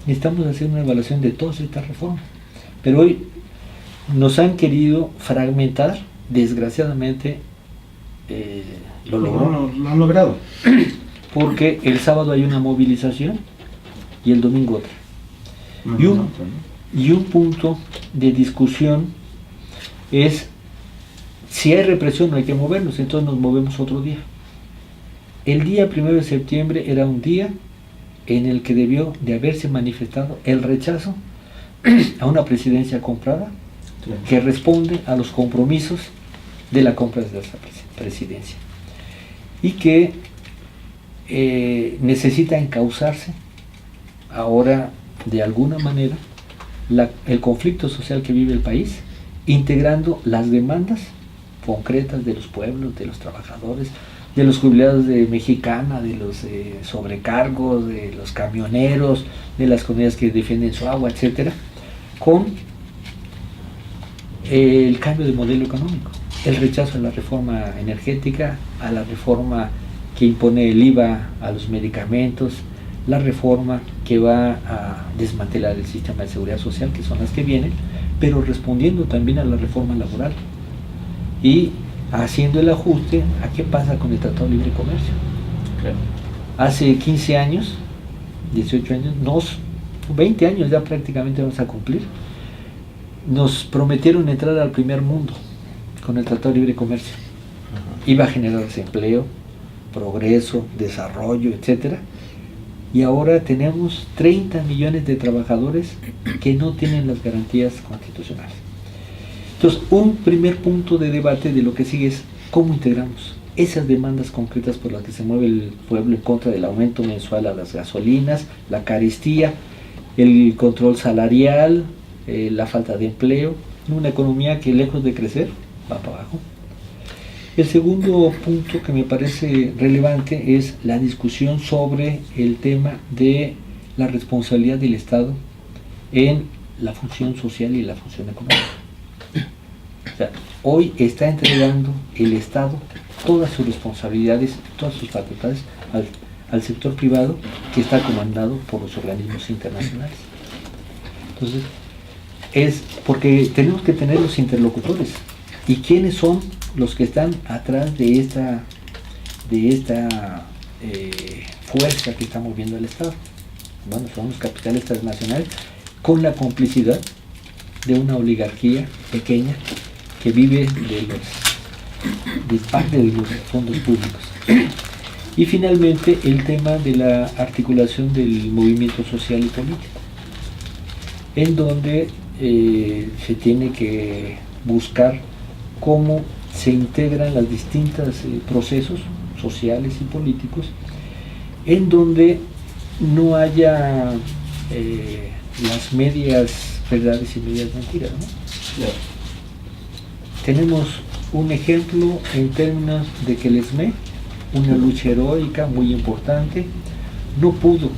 Necesitamos hacer una evaluación de todas estas reformas, pero hoy nos han querido fragmentar, desgraciadamente lo han logrado. Porque el sábado hay una movilización y el domingo otra. Y un punto de discusión es, si hay represión no hay que movernos, entonces nos movemos otro día. El día 1 de septiembre era un día en el que debió de haberse manifestado el rechazo a una presidencia comprada que responde a los compromisos de la compra de esa presidencia y que necesita encauzarse ahora de alguna manera el conflicto social que vive el país, integrando las demandas concretas de los pueblos, de los trabajadores, de los jubilados de Mexicana, de los sobrecargos, de los camioneros, de las comunidades que defienden su agua, etcétera, con el cambio de modelo económico, el rechazo a la reforma energética, a la reforma que impone el IVA a los medicamentos, la reforma que va a desmantelar el sistema de seguridad social, que son las que vienen, pero respondiendo también a la reforma laboral y haciendo el ajuste a qué pasa con el Tratado de Libre Comercio. Claro. Hace 15 años, 18 años, 20 años ya prácticamente vamos a cumplir, nos prometieron entrar al primer mundo con el Tratado de Libre Comercio. Iba a generar desempleo, progreso, desarrollo, etcétera. Y ahora tenemos 30 millones de trabajadores que no tienen las garantías constitucionales. Entonces, un primer punto de debate de lo que sigue es cómo integramos esas demandas concretas por las que se mueve el pueblo en contra del aumento mensual a las gasolinas, la carestía, el control salarial, la falta de empleo, una economía que lejos de crecer va para abajo. El segundo punto que me parece relevante es la discusión sobre el tema de la responsabilidad del Estado en la función social y la función económica. O sea, hoy está entregando el Estado todas sus responsabilidades, todas sus facultades al sector privado, que está comandado por los organismos internacionales. Entonces, es porque tenemos que tener los interlocutores. ¿Y quiénes son los que están atrás de esta fuerza que está moviendo el Estado? Bueno, son los capitales transnacionales con la complicidad de una oligarquía pequeña que vive de parte de los fondos públicos. Y finalmente el tema de la articulación del movimiento social y político, en donde se tiene que buscar cómo se integran los distintos procesos sociales y políticos, en donde no haya las medias verdades y medias mentiras, ¿no? Claro. Tenemos un ejemplo en términos de que el ESME, una lucha heroica muy importante, no pudo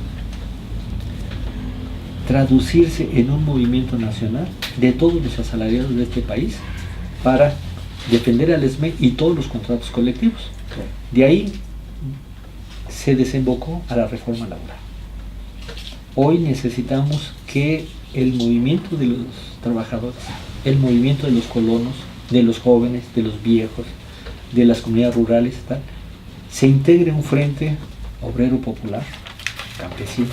traducirse en un movimiento nacional de todos los asalariados de este país para defender al ESME y todos los contratos colectivos. De ahí se desembocó a la reforma laboral. Hoy necesitamos que el movimiento de los trabajadores, el movimiento de los colonos, de los jóvenes, de los viejos, de las comunidades rurales, tal, se integre un frente obrero popular, campesino,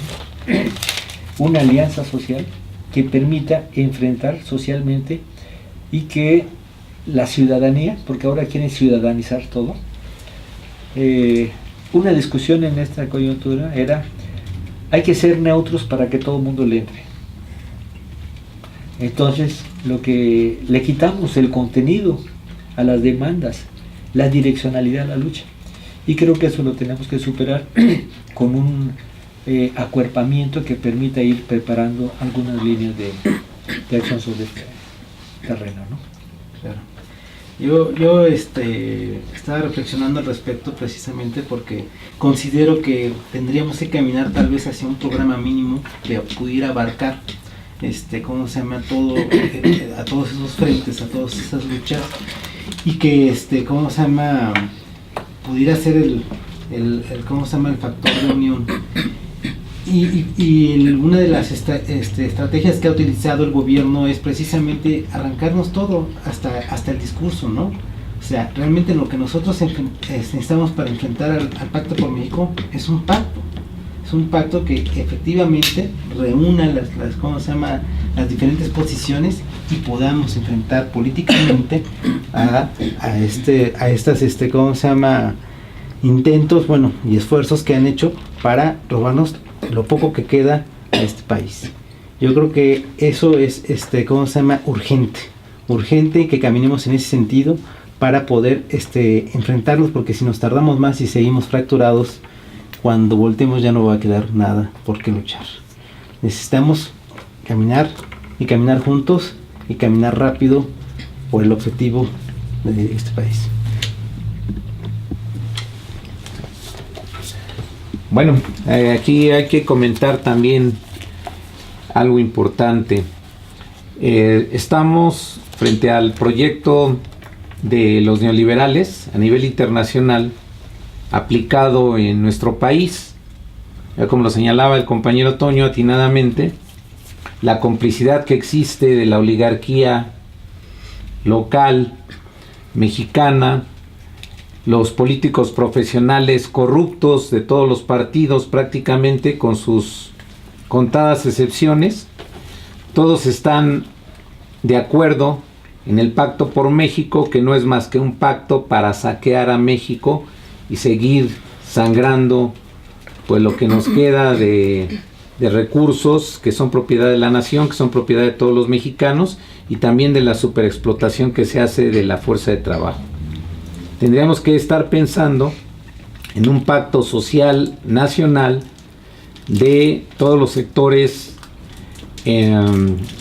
una alianza social que permita enfrentar socialmente y que la ciudadanía, porque ahora quieren ciudadanizar todo, una discusión en esta coyuntura era: hay que ser neutros para que todo el mundo le entre. Entonces, lo que le quitamos el contenido a las demandas, la direccionalidad a la lucha. Y creo que eso lo tenemos que superar con un acuerpamiento que permita ir preparando algunas líneas de acción sobre este terreno, ¿no? Claro. Yo estaba reflexionando al respecto precisamente porque considero que tendríamos que caminar tal vez hacia un programa mínimo que pudiera abarcar ¿cómo se llama? A todos esos frentes, a todas esas luchas, y que ¿cómo se llama? Pudiera ser ¿cómo se llama? El factor de unión. Y una de las estrategias que ha utilizado el gobierno es precisamente arrancarnos todo, hasta el discurso, ¿no? O sea, realmente lo que nosotros necesitamos para enfrentar al Pacto por México es un pacto. Es un pacto que efectivamente reúna ¿cómo se llama? Las diferentes posiciones y podamos enfrentar políticamente a estas ¿cómo se llama? Intentos, bueno, y esfuerzos que han hecho para robarnos lo poco que queda a este país. Yo creo que eso es ¿cómo se llama? Urgente que caminemos en ese sentido para poder enfrentarlos, porque si nos tardamos más y seguimos fracturados, cuando voltemos ya no va a quedar nada por qué luchar. Necesitamos caminar juntos y caminar rápido por el objetivo de este país. Bueno, aquí hay que comentar también algo importante. Estamos frente al proyecto de los neoliberales a nivel internacional aplicado en nuestro país. Como lo señalaba el compañero Toño atinadamente, la complicidad que existe de la oligarquía local mexicana, los políticos profesionales corruptos de todos los partidos prácticamente, con sus contadas excepciones, todos están de acuerdo en el Pacto por México, que no es más que un pacto para saquear a México y seguir sangrando pues lo que nos queda de recursos que son propiedad de la nación, que son propiedad de todos los mexicanos, y también de la superexplotación que se hace de la fuerza de trabajo. Tendríamos que estar pensando en un pacto social nacional de todos los sectores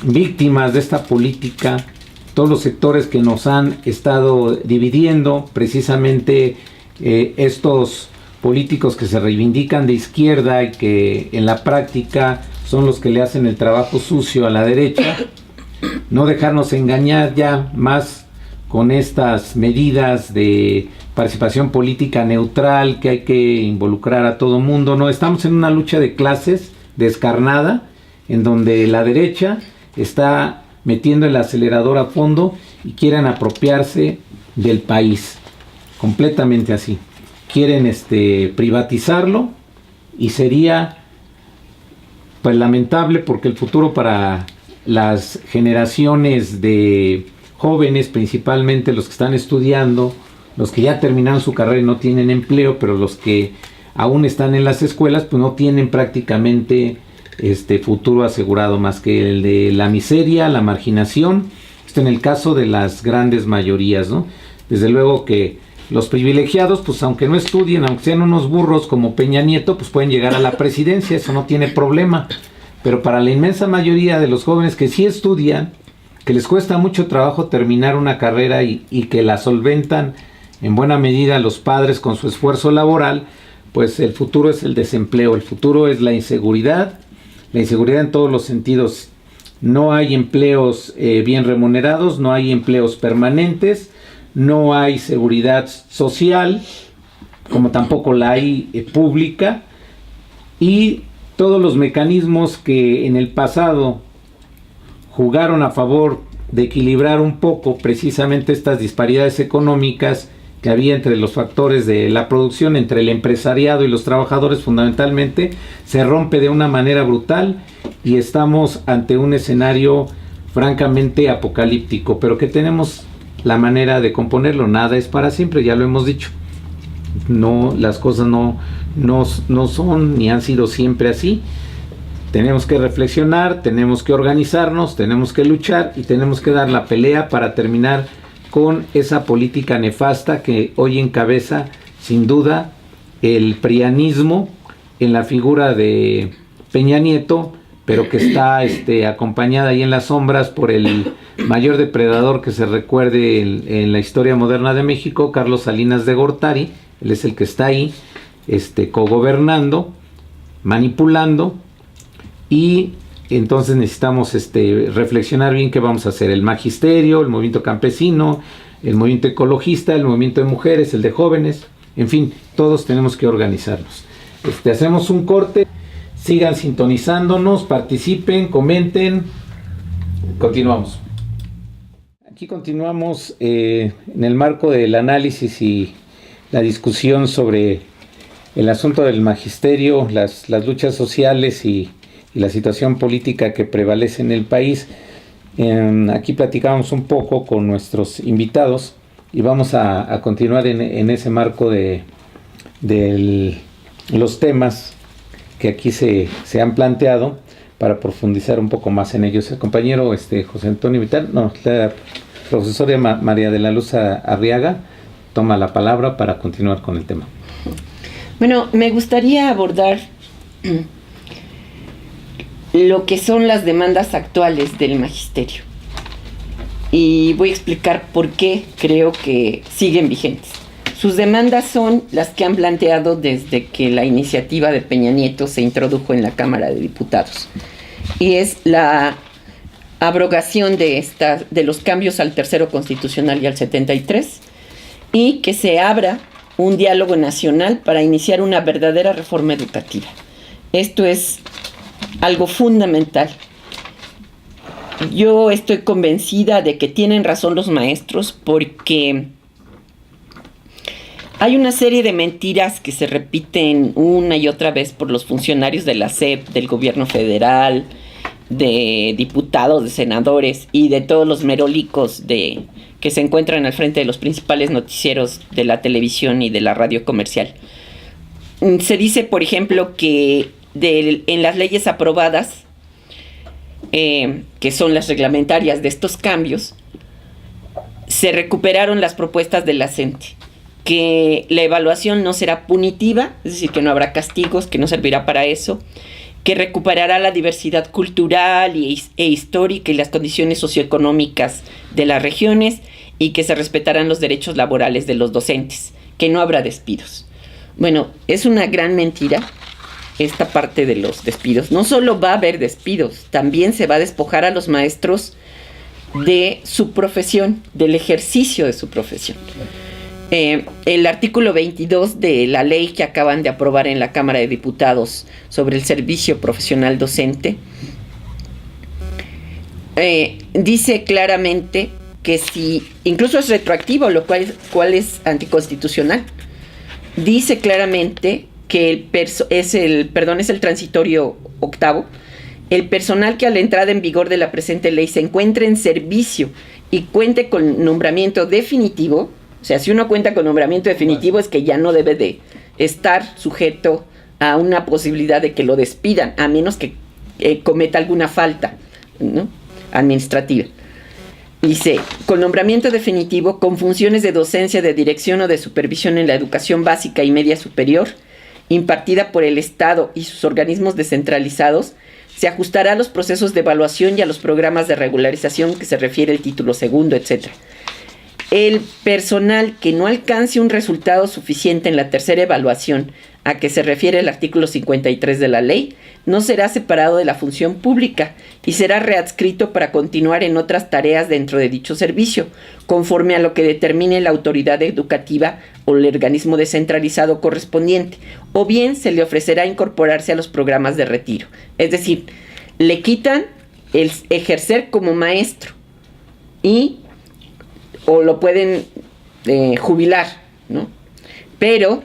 víctimas de esta política, todos los sectores que nos han estado dividiendo, precisamente estos políticos que se reivindican de izquierda y que en la práctica son los que le hacen el trabajo sucio a la derecha. No dejarnos engañar ya más con estas medidas de participación política neutral, que hay que involucrar a todo mundo. No, estamos en una lucha de clases descarnada, en donde la derecha está metiendo el acelerador a fondo y quieren apropiarse del país, completamente así. Quieren privatizarlo, y sería pues lamentable, porque el futuro para las generaciones de jóvenes, principalmente los que están estudiando, los que ya terminaron su carrera y no tienen empleo, pero los que aún están en las escuelas, pues no tienen prácticamente futuro asegurado más que el de la miseria, la marginación. Esto en el caso de las grandes mayorías, ¿no? Desde luego que los privilegiados, pues aunque no estudien, aunque sean unos burros como Peña Nieto, pues pueden llegar a la presidencia, eso no tiene problema. Pero para la inmensa mayoría de los jóvenes que sí estudian que les cuesta mucho trabajo terminar una carrera y que la solventan en buena medida los padres con su esfuerzo laboral, pues el futuro es el desempleo, el futuro es la inseguridad en todos los sentidos. No hay empleos bien remunerados, no hay empleos permanentes, no hay seguridad social, como tampoco la hay pública, y todos los mecanismos que en el pasado jugaron a favor de equilibrar un poco precisamente estas disparidades económicas que había entre los factores de la producción, entre el empresariado y los trabajadores fundamentalmente, se rompe de una manera brutal y estamos ante un escenario francamente apocalíptico, pero que tenemos la manera de componerlo. Nada es para siempre, ya lo hemos dicho. No, las cosas no son ni han sido siempre así. Tenemos que reflexionar, tenemos que organizarnos, tenemos que luchar y tenemos que dar la pelea para terminar con esa política nefasta que hoy encabeza sin duda el prianismo en la figura de Peña Nieto, pero que está acompañada ahí en las sombras por el mayor depredador que se recuerde en la historia moderna de México, Carlos Salinas de Gortari. Él es el que está ahí cogobernando, manipulando, y entonces necesitamos reflexionar bien qué vamos a hacer. El magisterio, el movimiento campesino, el movimiento ecologista, el movimiento de mujeres, el de jóvenes, en fin, todos tenemos que organizarnos. Hacemos un corte, sigan sintonizándonos, participen, comenten, continuamos. Aquí continuamos en el marco del análisis y la discusión sobre el asunto del magisterio, las luchas sociales y la situación política que prevalece en el país. Aquí platicamos un poco con nuestros invitados y vamos a continuar en ese marco de los temas que aquí se han planteado para profundizar un poco más en ellos. El compañero José Antonio Vital, la profesora María de la Luz Arriaga toma la palabra para continuar con el tema. Bueno, me gustaría abordar lo que son las demandas actuales del magisterio. Y voy a explicar por qué creo que siguen vigentes. Sus demandas son las que han planteado desde que la iniciativa de Peña Nieto se introdujo en la Cámara de Diputados. Y es la abrogación de los cambios al tercero constitucional y al 73, y que se abra un diálogo nacional para iniciar una verdadera reforma educativa. Esto es algo fundamental. Yo estoy convencida de que tienen razón los maestros, porque hay una serie de mentiras que se repiten una y otra vez por los funcionarios de la SEP, del gobierno federal, de diputados, de senadores y de todos los merolicos que se encuentran al frente de los principales noticieros de la televisión y de la radio comercial. Se dice, por ejemplo, que en las leyes aprobadas, que son las reglamentarias de estos cambios, se recuperaron las propuestas de la CENTE, que la evaluación no será punitiva, es decir, que no habrá castigos, que no servirá para eso, que recuperará la diversidad cultural e histórica y las condiciones socioeconómicas de las regiones, y que se respetarán los derechos laborales de los docentes, que no habrá despidos. Bueno, es una gran mentira esta parte de los despidos. No solo va a haber despidos, también se va a despojar a los maestros de su profesión, del ejercicio de su profesión. El artículo 22 de la ley que acaban de aprobar en la Cámara de Diputados sobre el servicio profesional docente dice claramente que incluso es retroactivo, lo cual es anticonstitucional. Dice claramente que es el transitorio octavo. El personal que a la entrada en vigor de la presente ley se encuentre en servicio y cuente con nombramiento definitivo, o sea, si uno cuenta con nombramiento definitivo es que ya no debe de estar sujeto a una posibilidad de que lo despidan, a menos que cometa alguna falta, ¿no?, administrativa. Dice, con nombramiento definitivo, con funciones de docencia, de dirección o de supervisión en la educación básica y media superior, impartida por el Estado y sus organismos descentralizados, se ajustará a los procesos de evaluación y a los programas de regularización que se refiere el título segundo, etc. El personal que no alcance un resultado suficiente en la tercera evaluación a que se refiere el artículo 53 de la ley, no será separado de la función pública y será readscrito para continuar en otras tareas dentro de dicho servicio, conforme a lo que determine la autoridad educativa o el organismo descentralizado correspondiente, o bien se le ofrecerá incorporarse a los programas de retiro. Es decir, le quitan el ejercer como maestro o lo pueden jubilar, ¿no? Pero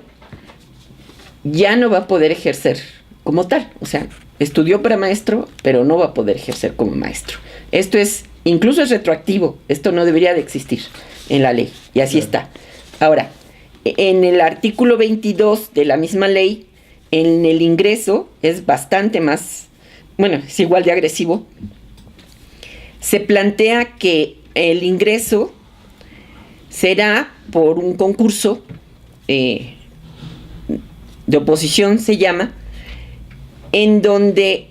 ya no va a poder ejercer como tal. O sea, estudió para maestro, pero no va a poder ejercer como maestro. Esto incluso es retroactivo. Esto no debería de existir en la ley. Y así está. Ahora, en el artículo 22 de la misma ley, en el ingreso es bastante más, es igual de agresivo. Se plantea que el ingreso será por un concurso de oposición, se llama, en donde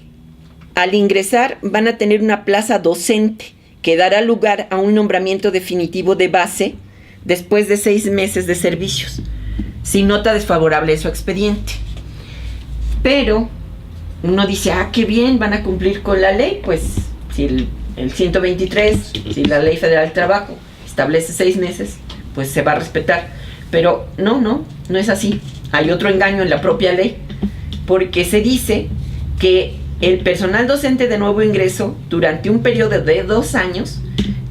al ingresar van a tener una plaza docente que dará lugar a un nombramiento definitivo de base después de 6 meses de servicios, sin nota desfavorable de su expediente. Pero uno dice, qué bien, van a cumplir con la ley, pues si el 123, si la Ley Federal del Trabajo establece 6 meses, pues se va a respetar. Pero no es así. Hay otro engaño en la propia ley, porque se dice que el personal docente de nuevo ingreso, durante un periodo de 2 años,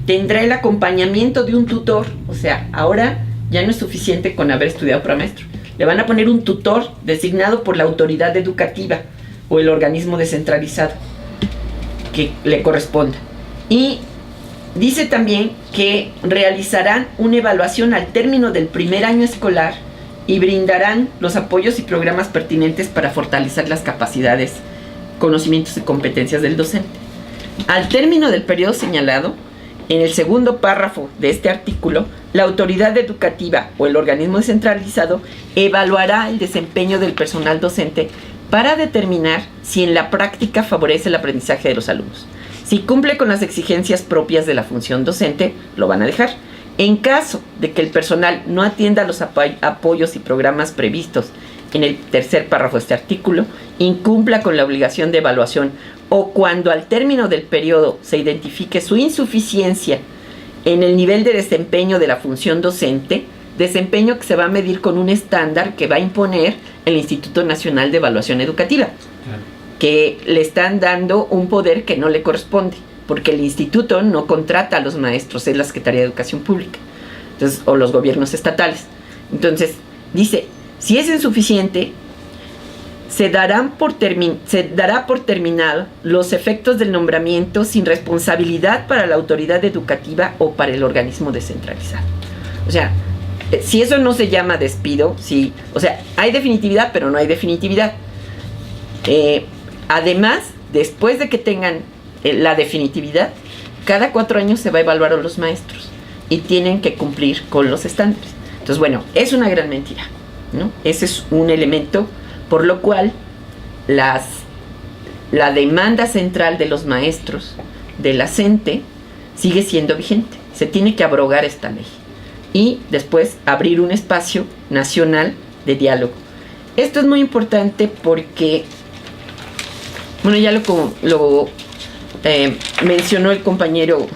tendrá el acompañamiento de un tutor. O sea, ahora ya no es suficiente con haber estudiado para maestro. Le van a poner un tutor designado por la autoridad educativa o el organismo descentralizado que le corresponda. Y dice también que realizarán una evaluación al término del primer año escolar y brindarán los apoyos y programas pertinentes para fortalecer las capacidades, conocimientos y competencias del docente. Al término del periodo señalado, en el segundo párrafo de este artículo, la autoridad educativa o el organismo descentralizado evaluará el desempeño del personal docente para determinar si en la práctica favorece el aprendizaje de los alumnos. Si cumple con las exigencias propias de la función docente, lo van a dejar. En caso de que el personal no atienda los apoyos y programas previstos en el tercer párrafo de este artículo, incumpla con la obligación de evaluación o cuando al término del periodo se identifique su insuficiencia en el nivel de desempeño de la función docente, desempeño que se va a medir con un estándar que va a imponer el Instituto Nacional de Evaluación Educativa, que le están dando un poder que no le corresponde, porque el instituto no contrata a los maestros, es la Secretaría de Educación Pública, entonces, o los gobiernos estatales. Entonces, dice, si es insuficiente, se dará por terminado los efectos del nombramiento sin responsabilidad para la autoridad educativa o para el organismo descentralizado. O sea, si eso no se llama despido, hay definitividad, pero no hay definitividad. Además, después de que tengan la definitividad, cada 4 años se va a evaluar a los maestros y tienen que cumplir con los estándares. Entonces, es una gran mentira, ¿no? Ese es un elemento por lo cual la demanda central de los maestros de la CENTE sigue siendo vigente. Se tiene que abrogar esta ley y después abrir un espacio nacional de diálogo. Esto es muy importante porque, ya lo mencionó el compañero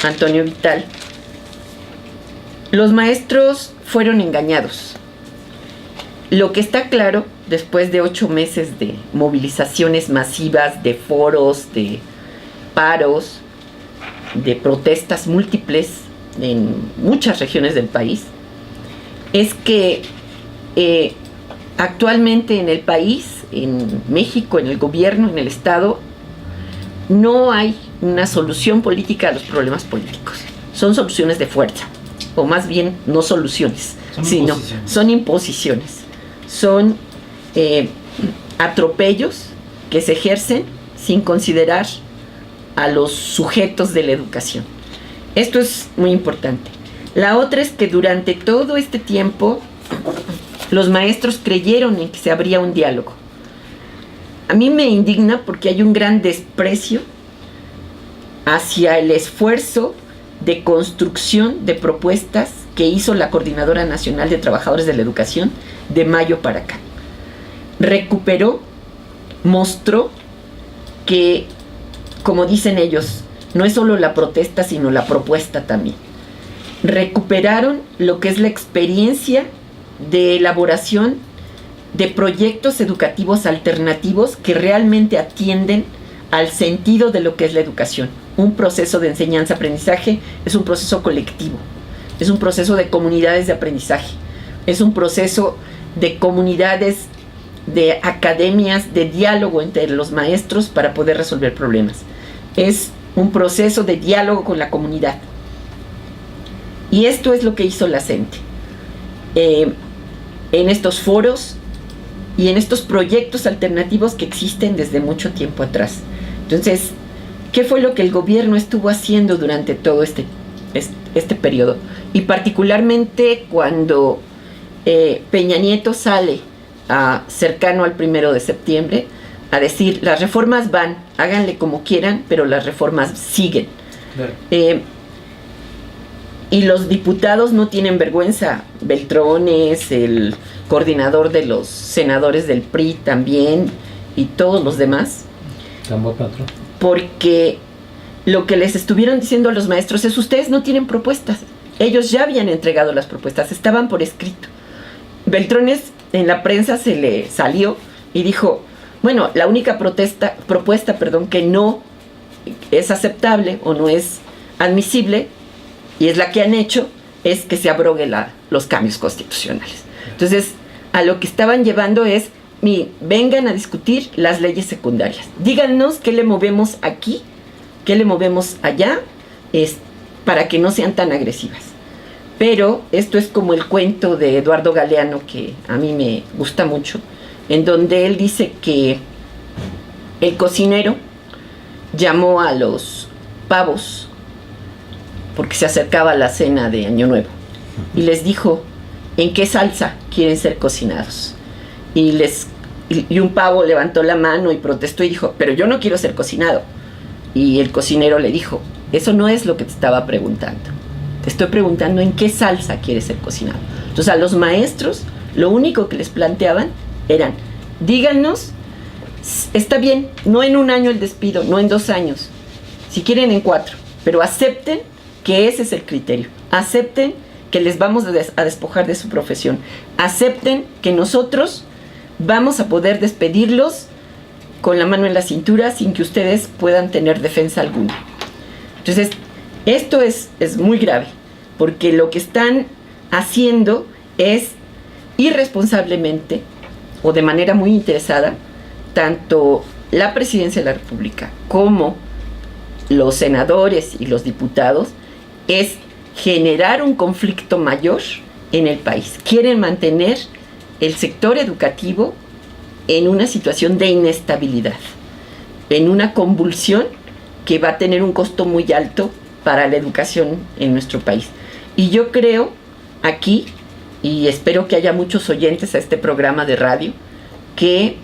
Antonio Vital. Los maestros fueron engañados. Lo que está claro, después de 8 meses de movilizaciones masivas, de foros, de paros, de protestas múltiples en muchas regiones del país, es que actualmente en el país, en México, en el gobierno, en el Estado, no hay una solución política a los problemas políticos. Son soluciones de fuerza, o más bien no soluciones, sino son imposiciones. Son atropellos que se ejercen sin considerar a los sujetos de la educación. Esto es muy importante. La otra es que durante todo este tiempo los maestros creyeron en que se abría un diálogo. a mí me indigna porque hay un gran desprecio hacia el esfuerzo de construcción de propuestas que hizo la Coordinadora Nacional de Trabajadores de la Educación de mayo para acá. Recuperó, mostró que, como dicen ellos, no es solo la protesta, sino la propuesta también. Recuperaron lo que es la experiencia de elaboración de proyectos educativos alternativos que realmente atienden al sentido de lo que es la educación. Un proceso de enseñanza-aprendizaje es un proceso colectivo, es un proceso de comunidades de aprendizaje, es un proceso de comunidades, de academias, de diálogo entre los maestros para poder resolver problemas. Es un proceso de diálogo con la comunidad. Y esto es lo que hizo la CENTE. En estos foros y en estos proyectos alternativos que existen desde mucho tiempo atrás. Entonces, ¿qué fue lo que el gobierno estuvo haciendo durante todo este periodo? Y particularmente cuando Peña Nieto sale cercano al 1 de septiembre a decir, las reformas van, háganle como quieran, pero las reformas siguen. Claro. Y los diputados no tienen vergüenza. Beltrones, el coordinador de los senadores del PRI también, y todos los demás. Porque lo que les estuvieron diciendo a los maestros es, ustedes no tienen propuestas. Ellos ya habían entregado las propuestas, estaban por escrito. Beltrones en la prensa se le salió y dijo, bueno, la única propuesta que no es aceptable o no es admisible, y es la que han hecho, es que se abrogue los cambios constitucionales. Entonces, a lo que estaban llevando es, vengan a discutir las leyes secundarias. Díganos qué le movemos aquí, qué le movemos allá, para que no sean tan agresivas. Pero esto es como el cuento de Eduardo Galeano, que a mí me gusta mucho, en donde él dice que el cocinero llamó a los pavos porque se acercaba la cena de Año Nuevo y les dijo, ¿en qué salsa quieren ser cocinados? Y un pavo levantó la mano y protestó y dijo, pero yo no quiero ser cocinado. Y el cocinero le dijo, eso no es lo que te estaba preguntando. Te estoy preguntando en qué salsa quieres ser cocinado. Entonces a los maestros lo único que les planteaban eran, díganos, está bien, no en 1 año el despido, no en 2 años, si quieren en 4, pero acepten que ese es el criterio. Acepten que les vamos a despojar de su profesión. Acepten que nosotros vamos a poder despedirlos con la mano en la cintura sin que ustedes puedan tener defensa alguna. Entonces, esto es muy grave, porque lo que están haciendo es irresponsablemente o de manera muy interesada, tanto la Presidencia de la República como los senadores y los diputados, es generar un conflicto mayor en el país. Quieren mantener el sector educativo en una situación de inestabilidad, en una convulsión que va a tener un costo muy alto para la educación en nuestro país. Y yo creo aquí, y espero que haya muchos oyentes a este programa de radio, que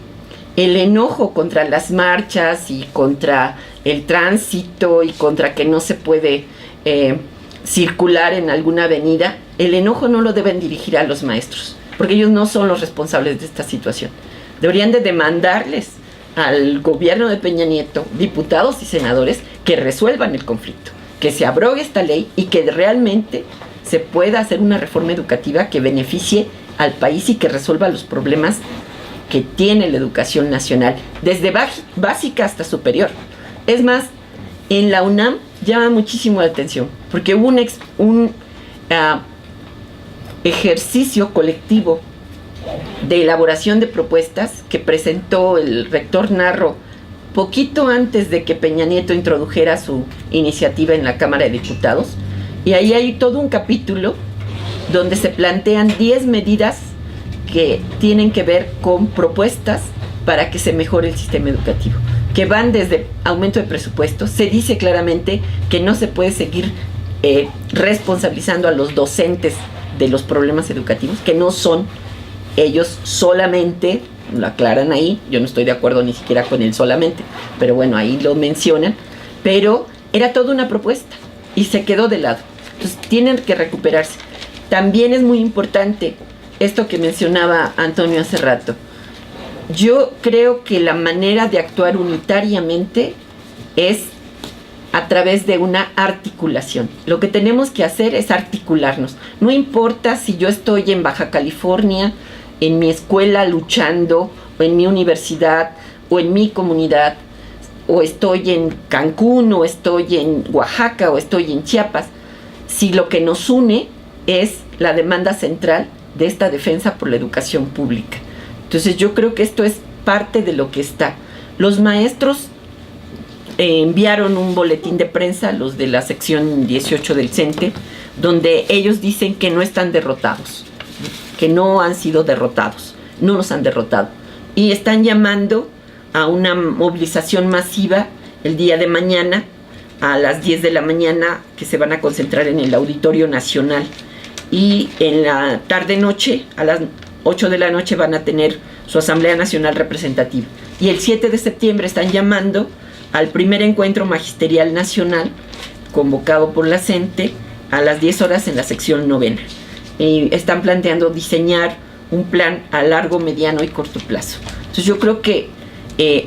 el enojo contra las marchas y contra el tránsito y contra que no se puede circular en alguna avenida, el enojo no lo deben dirigir a los maestros, porque ellos no son los responsables de esta situación. Deberían de demandarles al gobierno de Peña Nieto, diputados y senadores, que resuelvan el conflicto, que se abrogue esta ley y que realmente se pueda hacer una reforma educativa que beneficie al país y que resuelva los problemas que tiene la educación nacional, desde básica hasta superior. Es más, en la UNAM llama muchísimo la atención, porque hubo un ejercicio colectivo de elaboración de propuestas que presentó el rector Narro poquito antes de que Peña Nieto introdujera su iniciativa en la Cámara de Diputados, y ahí hay todo un capítulo donde se plantean 10 medidas que tienen que ver con propuestas para que se mejore el sistema educativo, que van desde aumento de presupuesto. Se dice claramente que no se puede seguir responsabilizando a los docentes de los problemas educativos, que no son ellos solamente lo aclaran ahí, yo no estoy de acuerdo ni siquiera con él solamente, pero bueno, ahí lo mencionan, pero era toda una propuesta y se quedó de lado. Entonces tienen que recuperarse. También es muy importante esto que mencionaba Antonio hace rato. Yo creo que la manera de actuar unitariamente es a través de una articulación. Lo que tenemos que hacer es articularnos. No importa si yo estoy en Baja California, en mi escuela luchando, o en mi universidad, o en mi comunidad, o estoy en Cancún, o estoy en Oaxaca, o estoy en Chiapas. Si lo que nos une es la demanda central de esta defensa por la educación pública. Entonces yo creo que esto es parte de lo que está. Los maestros enviaron un boletín de prensa, los de la sección 18 del CENTE, donde ellos dicen que no están derrotados, que no han sido derrotados, no nos han derrotado. Y están llamando a una movilización masiva el día de mañana, a las 10 de la mañana, que se van a concentrar en el Auditorio Nacional. Y en la tarde-noche, a las 8 de la noche, van a tener su Asamblea Nacional Representativa. Y el 7 de septiembre están llamando al primer encuentro magisterial nacional, convocado por la CENTE, a las 10 horas en la sección 9. Y están planteando diseñar un plan a largo, mediano y corto plazo. Entonces yo creo que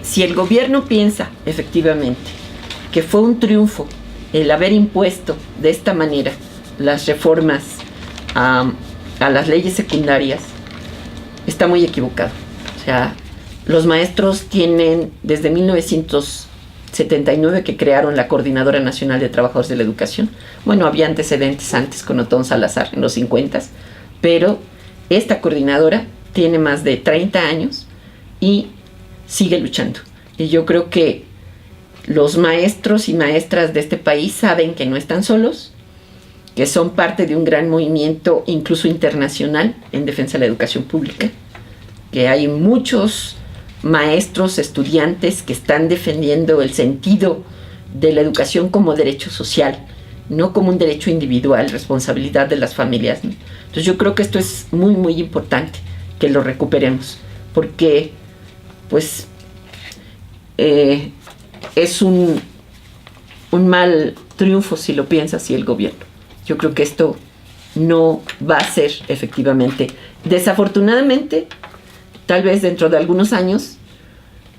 si el gobierno piensa efectivamente que fue un triunfo el haber impuesto de esta manera las reformas a las leyes secundarias, está muy equivocado. O sea, los maestros tienen desde 1979 que crearon la Coordinadora Nacional de Trabajadores de la Educación. Bueno, había antecedentes antes con Otón Salazar en los 50s, pero esta coordinadora tiene más de 30 años y sigue luchando. Y yo creo que los maestros y maestras de este país saben que no están solos, que son parte de un gran movimiento incluso internacional en defensa de la educación pública, que hay muchos maestros, estudiantes que están defendiendo el sentido de la educación como derecho social, no como un derecho individual, responsabilidad de las familias, ¿no? Entonces yo creo que esto es muy, muy importante, que lo recuperemos, porque pues es un mal triunfo si lo piensa así el gobierno. Yo creo que esto no va a ser efectivamente. Desafortunadamente, tal vez dentro de algunos años,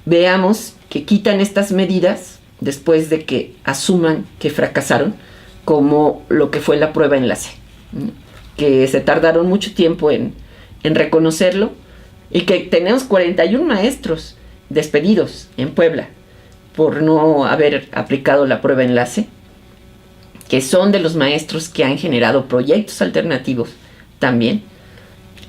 veamos que quitan estas medidas después de que asuman que fracasaron, como lo que fue la prueba enlace, que se tardaron mucho tiempo en reconocerlo, y que tenemos 41 maestros despedidos en Puebla por no haber aplicado la prueba enlace, que son de los maestros que han generado proyectos alternativos también.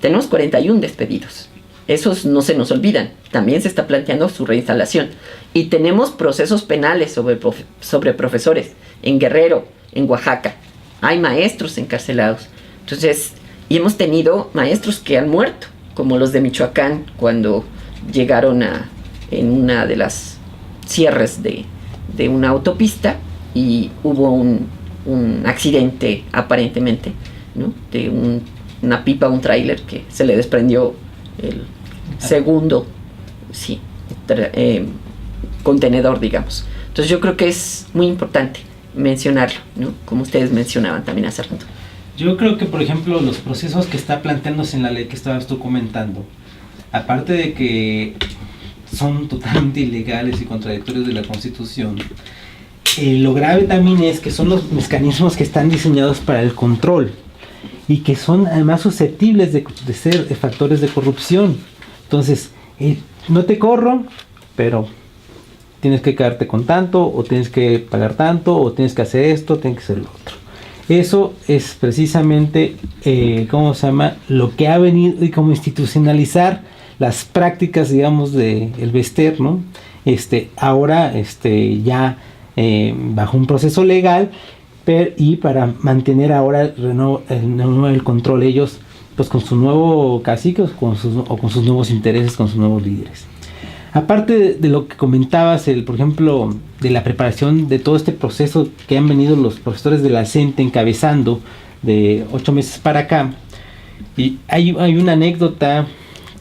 Tenemos 41 despedidos. Esos no se nos olvidan. También se está planteando su reinstalación. Y tenemos procesos penales sobre profesores en Guerrero, en Oaxaca. Hay maestros encarcelados. Entonces, y hemos tenido maestros que han muerto, como los de Michoacán, cuando llegaron en una de las cierres de una autopista y hubo un accidente aparentemente, ¿no? De una pipa, un tráiler que se le desprendió el segundo contenedor, digamos. Entonces yo creo que es muy importante mencionarlo, ¿no? Como ustedes mencionaban también hace rato. Yo creo que, por ejemplo, los procesos que está planteándose en la ley que estabas tú comentando, aparte de que son totalmente ilegales y contradictorios de la Constitución, lo grave también es que son los mecanismos que están diseñados para el control y que son además susceptibles de ser factores de corrupción. Entonces, no te corro, pero tienes que quedarte con tanto, o tienes que pagar tanto, o tienes que hacer esto, tienes que hacer lo otro. Eso es precisamente, lo que ha venido y como institucionalizar las prácticas, digamos, del Bester, ¿no? Ahora, ya bajo un proceso legal, y para mantener ahora el control ellos, pues con su nuevo cacique o con sus nuevos intereses, con sus nuevos líderes. Aparte de lo que comentabas, por ejemplo, de la preparación de todo este proceso que han venido los profesores de la CENTE encabezando de 8 meses para acá, y hay una anécdota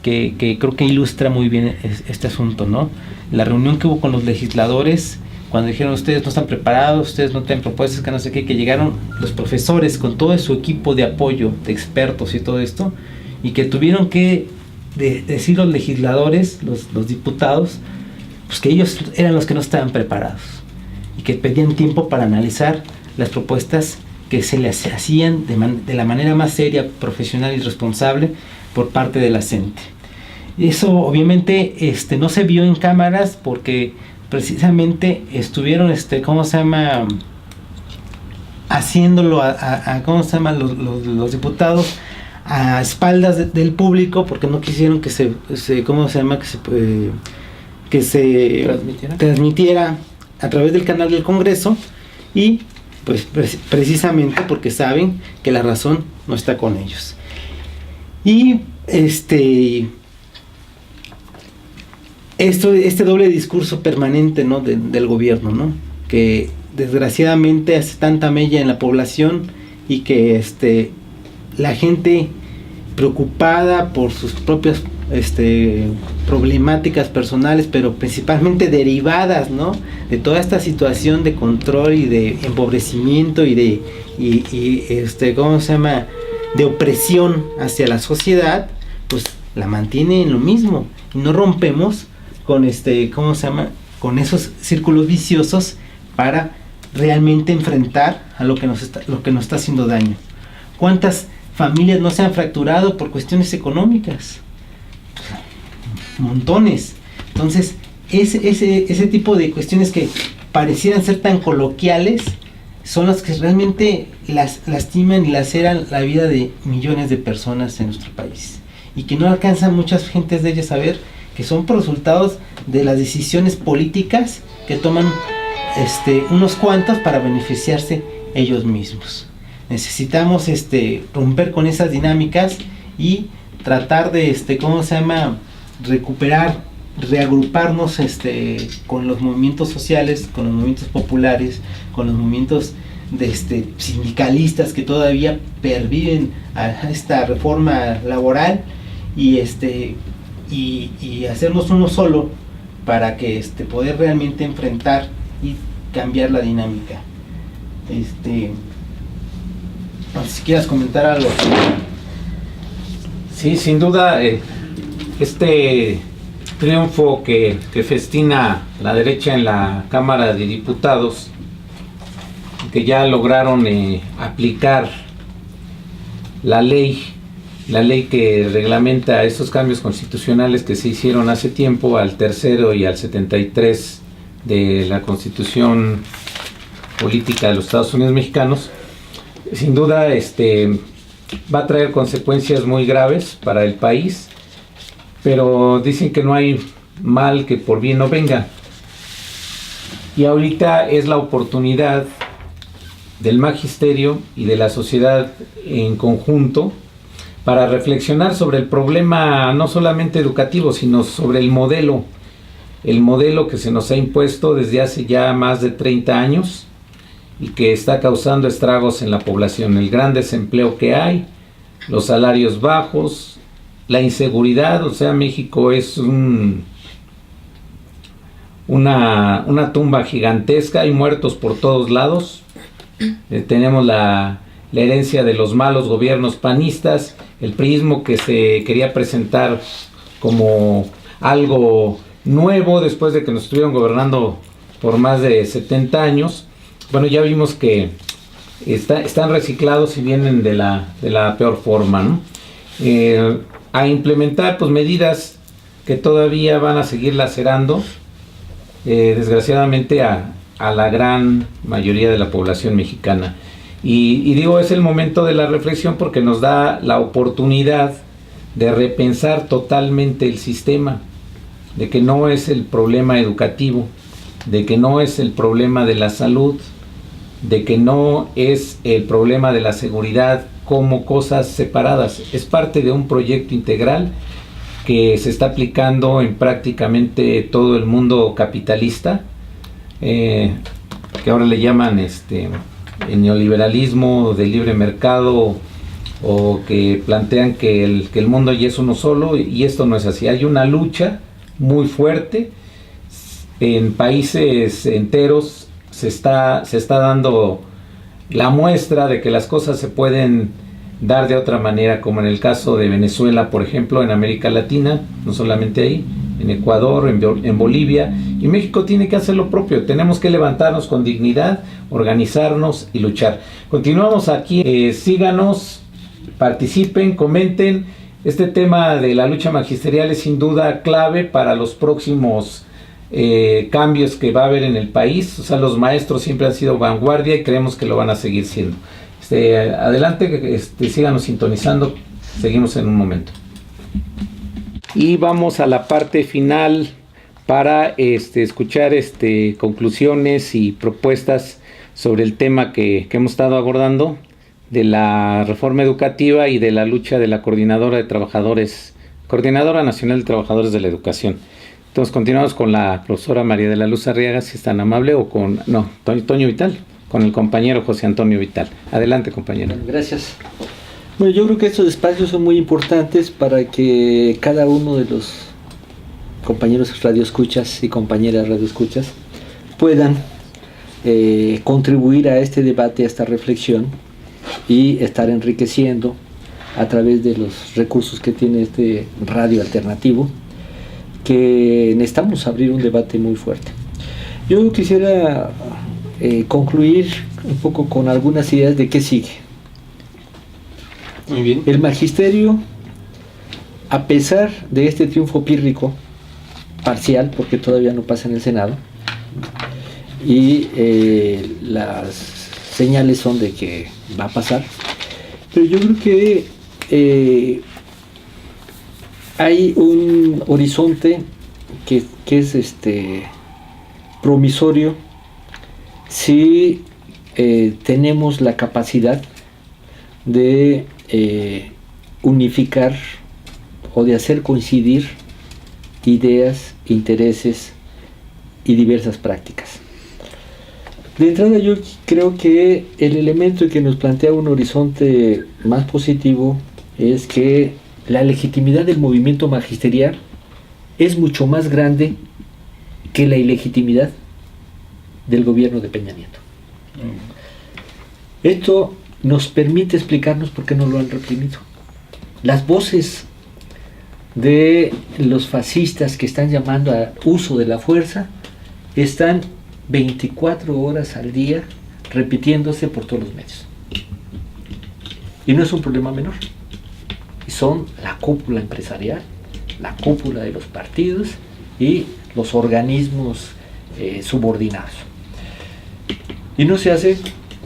que creo que ilustra muy bien este asunto, ¿no? La reunión que hubo con los legisladores, cuando dijeron ustedes no están preparados, ustedes no tienen propuestas, que no sé qué, que llegaron los profesores con todo su equipo de apoyo, de expertos y todo esto, y que tuvieron que decir los legisladores, los diputados, pues que ellos eran los que no estaban preparados y que pedían tiempo para analizar las propuestas que se les hacían de la manera más seria, profesional y responsable por parte de la CENTE. Eso obviamente no se vio en cámaras porque precisamente estuvieron haciéndolo los diputados a espaldas del público, porque no quisieron que se transmitiera a través del canal del Congreso, y pues precisamente porque saben que la razón no está con ellos. Y este doble discurso permanente, ¿no? del gobierno, ¿no? Que desgraciadamente hace tanta mella en la población, y que la gente preocupada por sus propias problemáticas personales, pero principalmente derivadas, ¿no? de toda esta situación de control y de empobrecimiento y de de opresión hacia la sociedad, pues la mantiene en lo mismo, y no rompemos con con esos círculos viciosos para realmente enfrentar a lo que nos está haciendo daño. ¿Cuántas familias no se han fracturado por cuestiones económicas? Montones. Entonces, ese tipo de cuestiones que parecieran ser tan coloquiales son las que realmente lastiman y laceran la vida de millones de personas en nuestro país, y que no alcanzan muchas gentes de ellas a ver que son por resultados de las decisiones políticas que toman unos cuantos para beneficiarse ellos mismos. Necesitamos romper con esas dinámicas y tratar de recuperar, reagruparnos con los movimientos sociales, con los movimientos populares, con los movimientos sindicalistas que todavía perviven a esta reforma laboral, y hacernos uno solo para que poder realmente enfrentar y cambiar la dinámica. No sé si quieras comentar algo. Sí, sin duda, este triunfo que festina la derecha en la Cámara de Diputados, que ya lograron aplicar la ley que reglamenta estos cambios constitucionales que se hicieron hace tiempo, al 3º y al 73 de la Constitución Política de los Estados Unidos Mexicanos, sin duda va a traer consecuencias muy graves para el país, pero dicen que no hay mal que por bien no venga, y ahorita es la oportunidad del magisterio y de la sociedad en conjunto para reflexionar sobre el problema no solamente educativo, sino sobre el modelo que se nos ha impuesto desde hace ya más de 30 años y que está causando estragos en la población. El gran desempleo que hay, los salarios bajos, la inseguridad. O sea, México es una tumba gigantesca, hay muertos por todos lados. Tenemos la herencia de los malos gobiernos panistas, el priismo que se quería presentar como algo nuevo después de que nos estuvieron gobernando por más de 70 años. Bueno, ya vimos que están reciclados y vienen de la peor forma, ¿no? A implementar pues medidas que todavía van a seguir lacerando desgraciadamente a la gran mayoría de la población mexicana. Y digo, es el momento de la reflexión porque nos da la oportunidad de repensar totalmente el sistema, de que no es el problema educativo, de que no es el problema de la salud, de que no es el problema de la seguridad como cosas separadas. Es parte de un proyecto integral que se está aplicando en prácticamente todo el mundo capitalista, que ahora le llaman el neoliberalismo de libre mercado o que plantean que el mundo ya es uno solo, y esto no es así. Hay una lucha muy fuerte en países enteros. Se está dando la muestra de que las cosas se pueden dar de otra manera, como en el caso de Venezuela, por ejemplo, en América Latina, no solamente ahí, en Ecuador, en Bolivia, y México tiene que hacer lo propio. Tenemos que levantarnos con dignidad, organizarnos y luchar. Continuamos aquí, síganos, participen, comenten. Este tema de la lucha magisterial es sin duda clave para los próximos cambios que va a haber en el país. O sea, los maestros siempre han sido vanguardia y creemos que lo van a seguir siendo. Adelante, síganos sintonizando, seguimos en un momento. Y vamos a la parte final para escuchar conclusiones y propuestas sobre el tema que hemos estado abordando, de la reforma educativa y de la lucha de la Coordinadora Nacional de Trabajadores de la Educación. Entonces continuamos con la profesora María de la Luz Arriaga, si es tan amable, o con Toño Vital, con el compañero José Antonio Vital. Adelante, compañero. Gracias. Bueno, yo creo que estos espacios son muy importantes para que cada uno de los compañeros radioescuchas y compañeras radioescuchas puedan contribuir a este debate, a esta reflexión, y estar enriqueciendo a través de los recursos que tiene este radio alternativo, que necesitamos abrir un debate muy fuerte. Yo quisiera concluir un poco con algunas ideas de qué sigue. Muy bien. El magisterio, a pesar de este triunfo pírrico, parcial, porque todavía no pasa en el Senado, y las señales son de que va a pasar, pero yo creo que hay un horizonte que es promisorio si tenemos la capacidad de unificar o de hacer coincidir ideas, intereses y diversas prácticas. De entrada, yo creo que el elemento que nos plantea un horizonte más positivo es que la legitimidad del movimiento magisterial es mucho más grande que la ilegitimidad del gobierno de Peña Nieto. Esto nos permite explicarnos por qué no lo han reprimido. Las voces de los fascistas que están llamando a uso de la fuerza están 24 horas al día repitiéndose por todos los medios. Y no es un problema menor. Son la cúpula empresarial, la cúpula de los partidos y los organismos subordinados. Y no se hace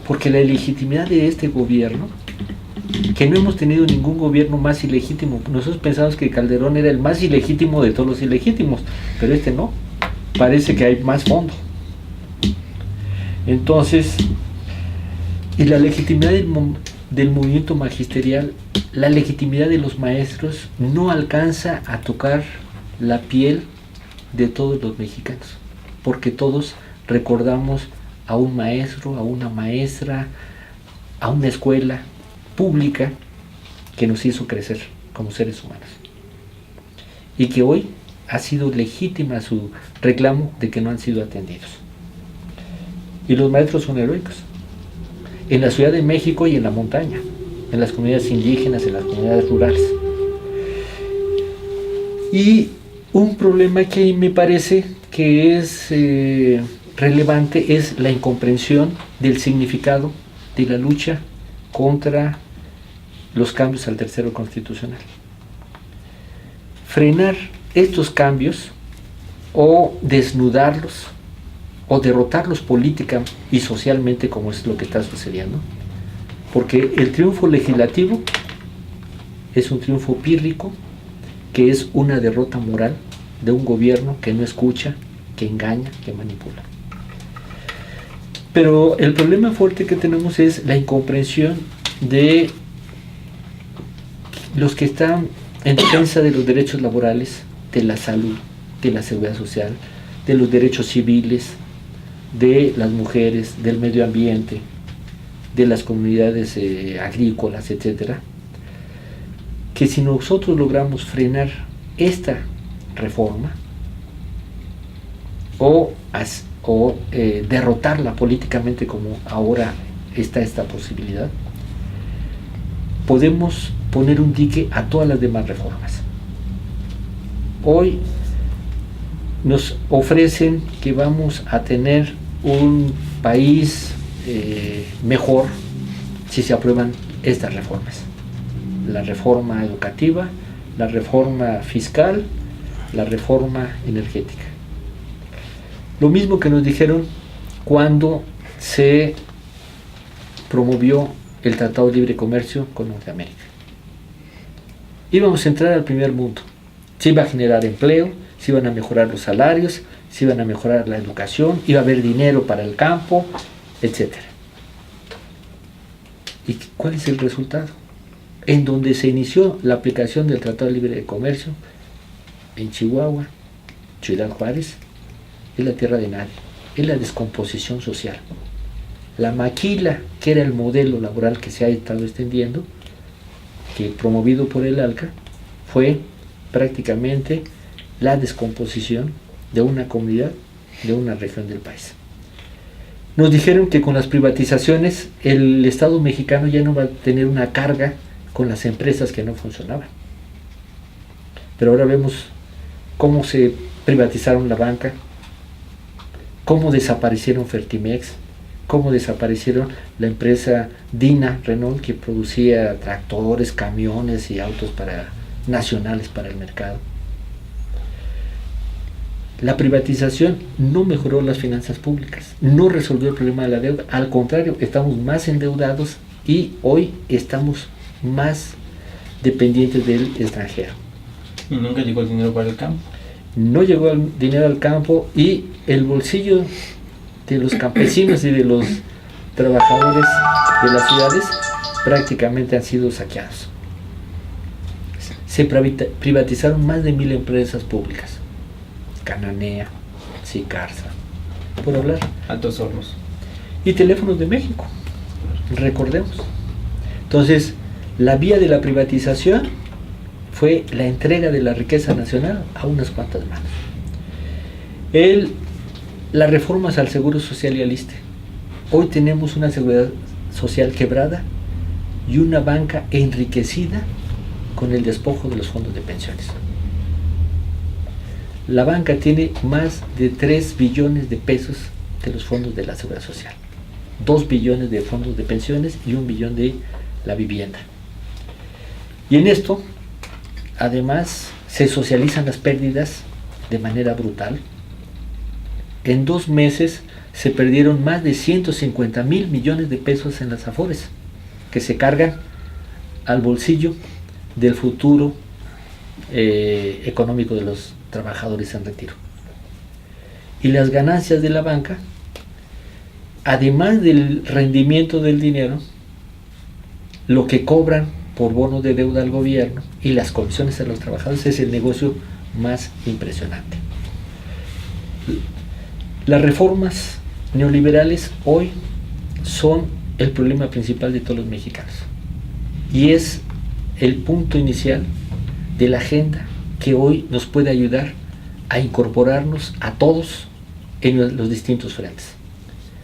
porque la ilegitimidad de este gobierno, que no hemos tenido ningún gobierno más ilegítimo. Nosotros pensamos que Calderón era el más ilegítimo de todos los ilegítimos, pero este no. Parece que hay más fondo. Entonces, y la legitimidad del movimiento magisterial, la legitimidad de los maestros no alcanza a tocar la piel de todos los mexicanos, porque todos recordamos a un maestro, a una maestra, a una escuela pública que nos hizo crecer como seres humanos y que hoy ha sido legítima su reclamo de que no han sido atendidos. Y los maestros son heroicos en la Ciudad de México y en la montaña, en las comunidades indígenas, en las comunidades rurales. Y un problema que me parece que es relevante es la incomprensión del significado de la lucha contra los cambios al tercero constitucional. Frenar estos cambios o desnudarlos o derrotarlos política y socialmente, como es lo que está sucediendo, porque el triunfo legislativo es un triunfo pírrico, que es una derrota moral de un gobierno que no escucha, que engaña, que manipula. Pero el problema fuerte que tenemos es la incomprensión de los que están en defensa de los derechos laborales, de la salud, de la seguridad social, de los derechos civiles, de las mujeres, del medio ambiente, de las comunidades agrícolas, etcétera, que si nosotros logramos frenar esta reforma o derrotarla políticamente, como ahora está esta posibilidad, podemos poner un dique a todas las demás reformas. Hoy nos ofrecen que vamos a tener un país mejor si se aprueban estas reformas: la reforma educativa, la reforma fiscal, la reforma energética. Lo mismo que nos dijeron cuando se promovió el Tratado de Libre Comercio con Norteamérica. Íbamos a entrar al primer mundo, se iba a generar empleo, se iban a mejorar los salarios, se iban a mejorar la educación, iba a haber dinero para el campo, etc. ¿Y cuál es el resultado? En donde se inició la aplicación del Tratado de Libre Comercio, en Chihuahua, Ciudad Juárez, es la tierra de nadie, es la descomposición social. La maquila, que era el modelo laboral que se ha estado extendiendo, que promovido por el ALCA, fue prácticamente la descomposición de una comunidad, de una región del país. Nos dijeron que con las privatizaciones el Estado mexicano ya no va a tener una carga con las empresas que no funcionaban. Pero ahora vemos cómo se privatizaron la banca, cómo desaparecieron Fertimex, cómo desaparecieron la empresa Dina Renault, que producía tractores, camiones y autos nacionales para el mercado. La privatización no mejoró las finanzas públicas, no resolvió el problema de la deuda, al contrario, estamos más endeudados y hoy estamos más dependientes del extranjero. Y nunca llegó el dinero para el campo. No llegó el dinero al campo y el bolsillo de los campesinos y de los trabajadores de las ciudades prácticamente han sido saqueados. Se privatizaron más de 1,000 empresas públicas. Cananea, Sicarza, por hablar. Altos Hornos. Y Teléfonos de México, recordemos. Entonces, la vía de la privatización fue la entrega de la riqueza nacional a unas cuantas manos. Las reformas al Seguro Social y al ISSSTE. Hoy tenemos una seguridad social quebrada y una banca enriquecida con el despojo de los fondos de pensiones. La banca tiene más de 3 billones de pesos de los fondos de la Seguridad Social, 2 billones de fondos de pensiones y 1 billón de la vivienda. Y en esto, además, se socializan las pérdidas de manera brutal. En 2 meses se perdieron más de 150,000 millones de pesos en las Afores, que se cargan al bolsillo del futuro económico de los trabajadores en retiro. Y las ganancias de la banca, además del rendimiento del dinero, lo que cobran por bonos de deuda al gobierno y las comisiones a los trabajadores, es el negocio más impresionante. Las reformas neoliberales hoy son el problema principal de todos los mexicanos y es el punto inicial de la agenda que hoy nos puede ayudar a incorporarnos a todos en los distintos frentes.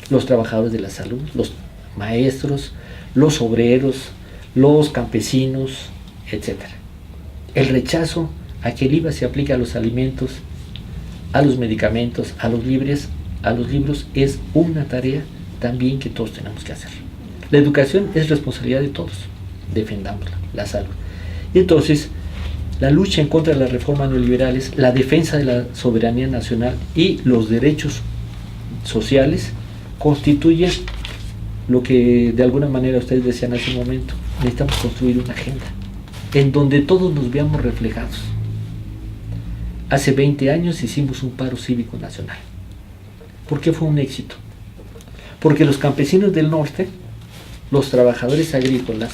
Los trabajadores de la salud, los maestros, los obreros, los campesinos, etc. El rechazo a que el IVA se aplique a los alimentos, a los medicamentos, a los libros es una tarea también que todos tenemos que hacer. La educación es responsabilidad de todos, defendámosla, la salud. Y entonces, la lucha en contra de las reformas neoliberales, la defensa de la soberanía nacional y los derechos sociales constituyen lo que de alguna manera ustedes decían hace un momento. Necesitamos construir una agenda en donde todos nos veamos reflejados. Hace 20 años hicimos un paro cívico nacional. ¿Por qué fue un éxito? Porque los campesinos del norte, los trabajadores agrícolas,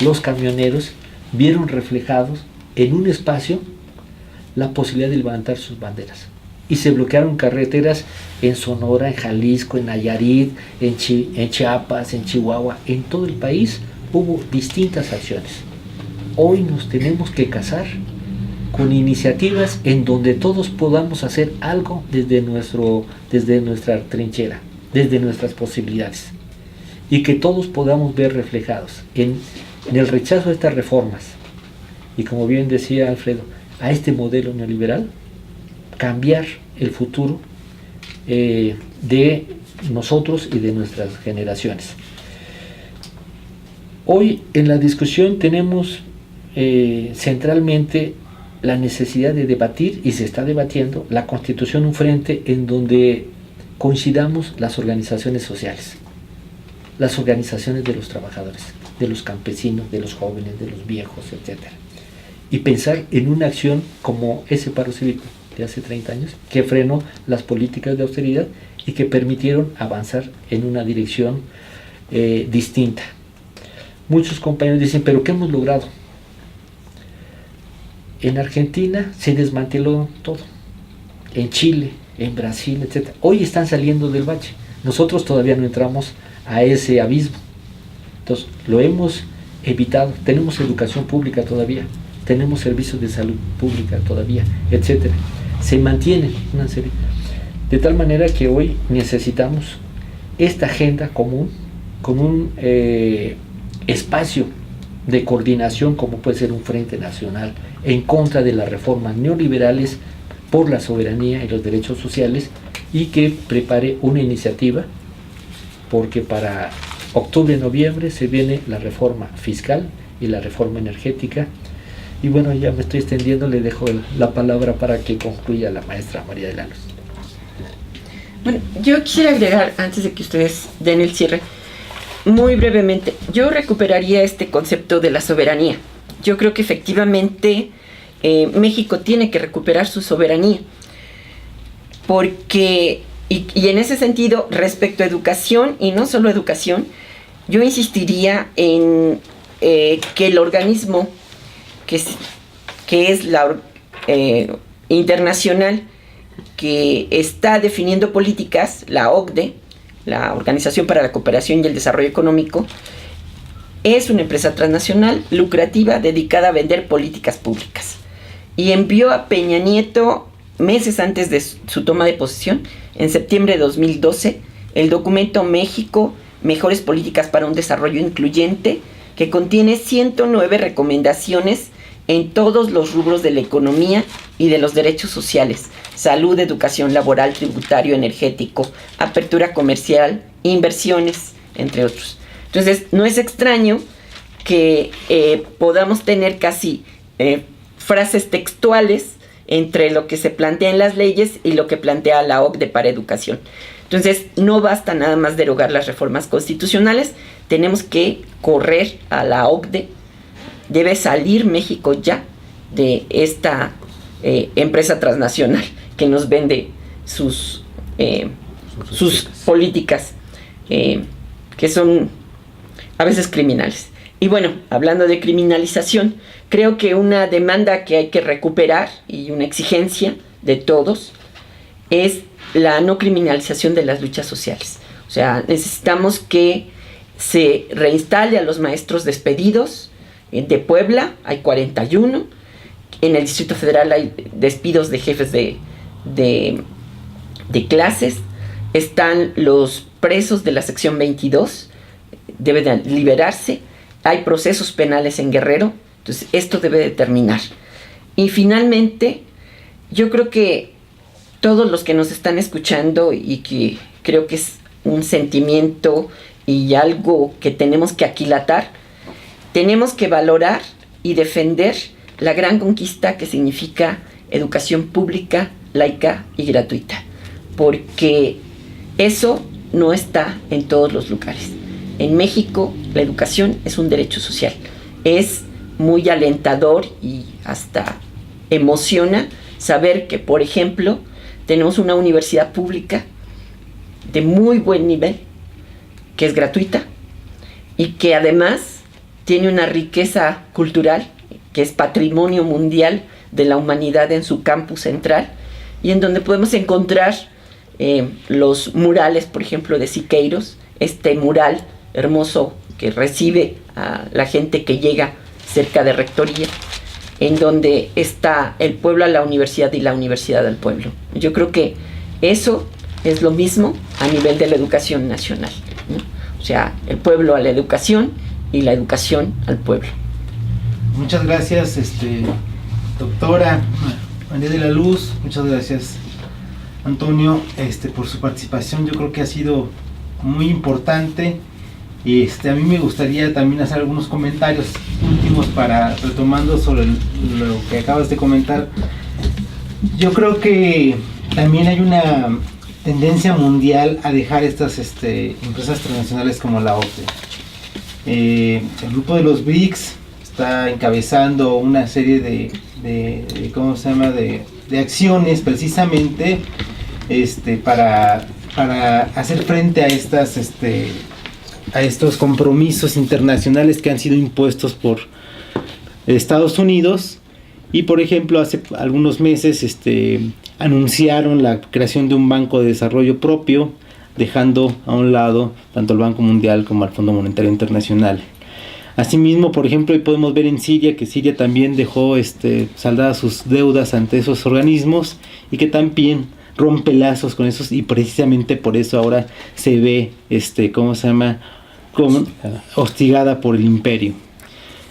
los camioneros, vieron reflejados en un espacio la posibilidad de levantar sus banderas. Y se bloquearon carreteras en Sonora, en Jalisco, en Nayarit, en Chiapas, en Chihuahua, en todo el país hubo distintas acciones. hoy nos tenemos que casar con iniciativas en donde todos podamos hacer algo desde nuestra trinchera, desde nuestras posibilidades, y que todos podamos ver reflejados en el rechazo a estas reformas, y como bien decía Alfredo, a este modelo neoliberal, cambiar el futuro de nosotros y de nuestras generaciones. Hoy en la discusión tenemos centralmente la necesidad de debatir, y se está debatiendo, la constitución, un frente en donde coincidamos las organizaciones sociales, las organizaciones de los trabajadores, de los campesinos, de los jóvenes, de los viejos, etc. Y pensar en una acción como ese paro cívico de hace 30 años, que frenó las políticas de austeridad y que permitieron avanzar en una dirección distinta. Muchos compañeros dicen, ¿pero qué hemos logrado? En Argentina se desmanteló todo, en Chile, en Brasil, etc. Hoy están saliendo del bache. Nosotros todavía no entramos a ese abismo. Entonces, lo hemos evitado. Tenemos educación pública todavía, tenemos servicios de salud pública todavía, etc. Se mantiene una serie. De tal manera que hoy necesitamos esta agenda común, con un espacio de coordinación como puede ser un frente nacional en contra de las reformas neoliberales por la soberanía y los derechos sociales, y que prepare una iniciativa, porque para octubre-noviembre se viene la reforma fiscal y la reforma energética. Y bueno, ya me estoy extendiendo, le dejo la palabra para que concluya la maestra María de Lanos. Bueno, yo quisiera agregar, antes de que ustedes den el cierre, muy brevemente, yo recuperaría este concepto de la soberanía. Yo creo que efectivamente México tiene que recuperar su soberanía, porque, y en ese sentido, respecto a educación, y no solo educación, yo insistiría en que el organismo que es la internacional, que está definiendo políticas, la OCDE, la Organización para la Cooperación y el Desarrollo Económico, es una empresa transnacional lucrativa dedicada a vender políticas públicas. Y envió a Peña Nieto, meses antes de su toma de posesión, en septiembre de 2012, el documento México, Mejores Políticas para un Desarrollo Incluyente, que contiene 109 recomendaciones en todos los rubros de la economía y de los derechos sociales: salud, educación, laboral, tributario, energético, apertura comercial, inversiones, entre otros. Entonces, no es extraño que podamos tener casi frases textuales entre lo que se plantea en las leyes y lo que plantea la OCDE para educación. Entonces, no basta nada más derogar las reformas constitucionales, tenemos que correr a la OCDE. Debe salir México ya de esta empresa transnacional que nos vende sus políticas, que son a veces criminales. Y bueno, hablando de criminalización, creo que una demanda que hay que recuperar y una exigencia de todos es la no criminalización de las luchas sociales. O sea, necesitamos que se reinstale a los maestros despedidos. De Puebla hay 41, en el Distrito Federal hay despidos de jefes de clases, están los presos de la sección 22, deben liberarse, hay procesos penales en Guerrero, entonces esto debe de terminar. Y finalmente, yo creo que todos los que nos están escuchando, y que creo que es un sentimiento y algo que tenemos que aquilatar, tenemos que valorar y defender la gran conquista que significa educación pública, laica y gratuita, porque eso no está en todos los lugares. En México, la educación es un derecho social. Es muy alentador y hasta emociona saber que, por ejemplo, tenemos una universidad pública de muy buen nivel, que es gratuita y que además tiene una riqueza cultural que es patrimonio mundial de la humanidad en su campus central, y en donde podemos encontrar los murales, por ejemplo, de Siqueiros, este mural hermoso que recibe a la gente que llega cerca de Rectoría, en donde está el pueblo a la universidad y la universidad al pueblo. Yo creo que eso es lo mismo a nivel de la educación nacional, ¿no? O sea, el pueblo a la educación y la educación al pueblo. Muchas gracias, doctora María de la Luz. Muchas gracias, Antonio, por su participación. Yo creo que ha sido muy importante. A mí me gustaría también hacer algunos comentarios últimos para retomando sobre lo que acabas de comentar. Yo creo que también hay una tendencia mundial a dejar estas empresas transnacionales como la OCDE. El grupo de los BRICS está encabezando una serie de acciones precisamente para hacer frente a estos compromisos internacionales que han sido impuestos por Estados Unidos. Y por ejemplo, hace algunos meses anunciaron la creación de un banco de desarrollo propio, dejando a un lado tanto el Banco Mundial como el Fondo Monetario Internacional. Asimismo, por ejemplo, hoy podemos ver en Siria que Siria también dejó saldadas sus deudas ante esos organismos y que también rompe lazos con esos, y precisamente por eso ahora se ve como hostigada por el imperio.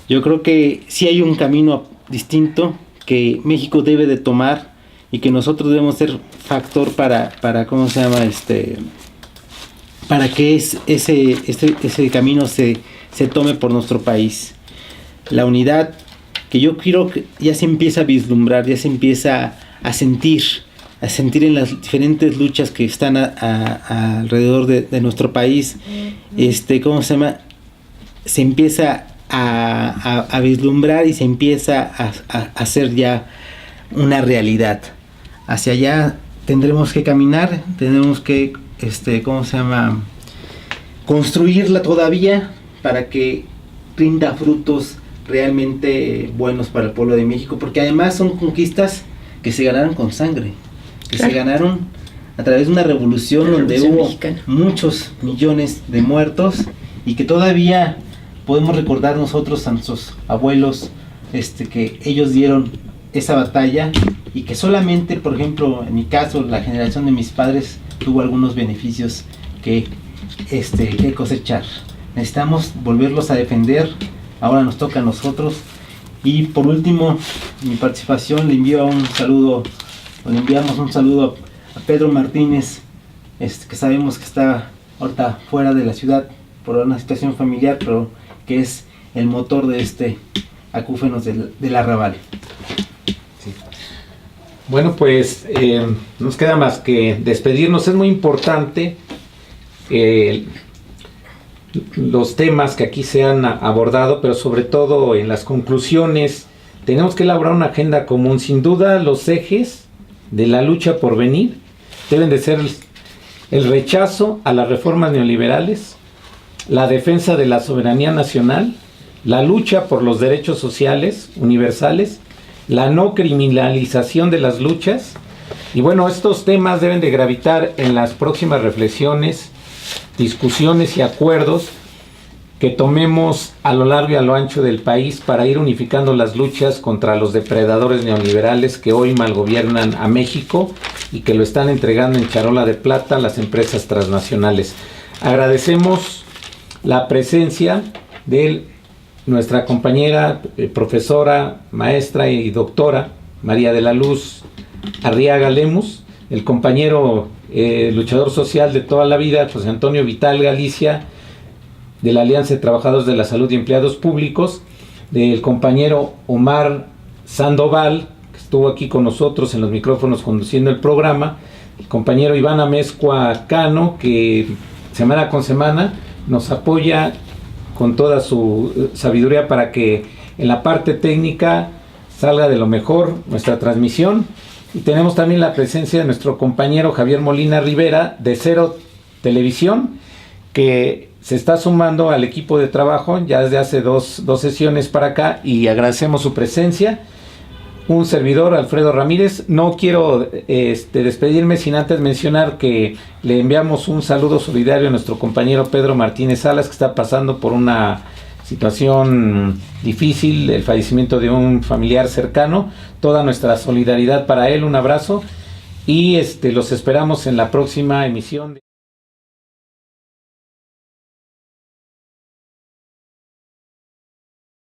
Yo creo que sí hay un camino distinto que México debe de tomar y que nosotros debemos ser factor para que ese camino se tome por nuestro país. La unidad que yo quiero que ya se empieza a vislumbrar, ya se empieza a sentir en las diferentes luchas que están alrededor de nuestro país. Se empieza a vislumbrar y se empieza a hacer ya una realidad. Hacia allá tendremos que caminar, tendremos que construirla todavía para que rinda frutos realmente buenos para el pueblo de México, porque además son conquistas que se ganaron con sangre, que se ganaron a través de una revolución donde hubo muchos millones de muertos y que todavía podemos recordar nosotros a nuestros abuelos que ellos dieron esa batalla y que solamente, por ejemplo, en mi caso, la generación de mis padres tuvo algunos beneficios que cosechar. Necesitamos volverlos a defender, ahora nos toca a nosotros. Y por último, mi participación, le enviamos un saludo a Pedro Martínez, que sabemos que está ahorita fuera de la ciudad por una situación familiar, pero que es el motor de Acúfenos del Arrabal. Sí. Bueno, pues nos queda más que despedirnos. Es muy importante los temas que aquí se han abordado, pero sobre todo en las conclusiones tenemos que elaborar una agenda común. Sin duda, los ejes de la lucha por venir deben de ser el rechazo a las reformas neoliberales, la defensa de la soberanía nacional, la lucha por los derechos sociales universales, la no criminalización de las luchas. Y bueno, estos temas deben de gravitar en las próximas reflexiones, discusiones y acuerdos que tomemos a lo largo y a lo ancho del país para ir unificando las luchas contra los depredadores neoliberales que hoy malgobiernan a México y que lo están entregando en charola de plata a las empresas transnacionales. Agradecemos la presencia de nuestra compañera, profesora, maestra y doctora María de la Luz Arriaga Lemus, el compañero luchador social de toda la vida, José Antonio Vital Galicia, de la Alianza de Trabajadores de la Salud y Empleados Públicos, del compañero Omar Sandoval, que estuvo aquí con nosotros en los micrófonos conduciendo el programa, el compañero Iván Amezcua Cano, que semana con semana nos apoya con toda su sabiduría para que en la parte técnica salga de lo mejor nuestra transmisión. Y tenemos también la presencia de nuestro compañero Javier Molina Rivera de Cero Televisión, que se está sumando al equipo de trabajo ya desde hace dos sesiones para acá, y agradecemos su presencia. Un servidor, Alfredo Ramírez. No quiero despedirme sin antes mencionar que le enviamos un saludo solidario a nuestro compañero Pedro Martínez Salas, que está pasando por una situación difícil, el fallecimiento de un familiar cercano. Toda nuestra solidaridad para él, un abrazo, y los esperamos en la próxima emisión.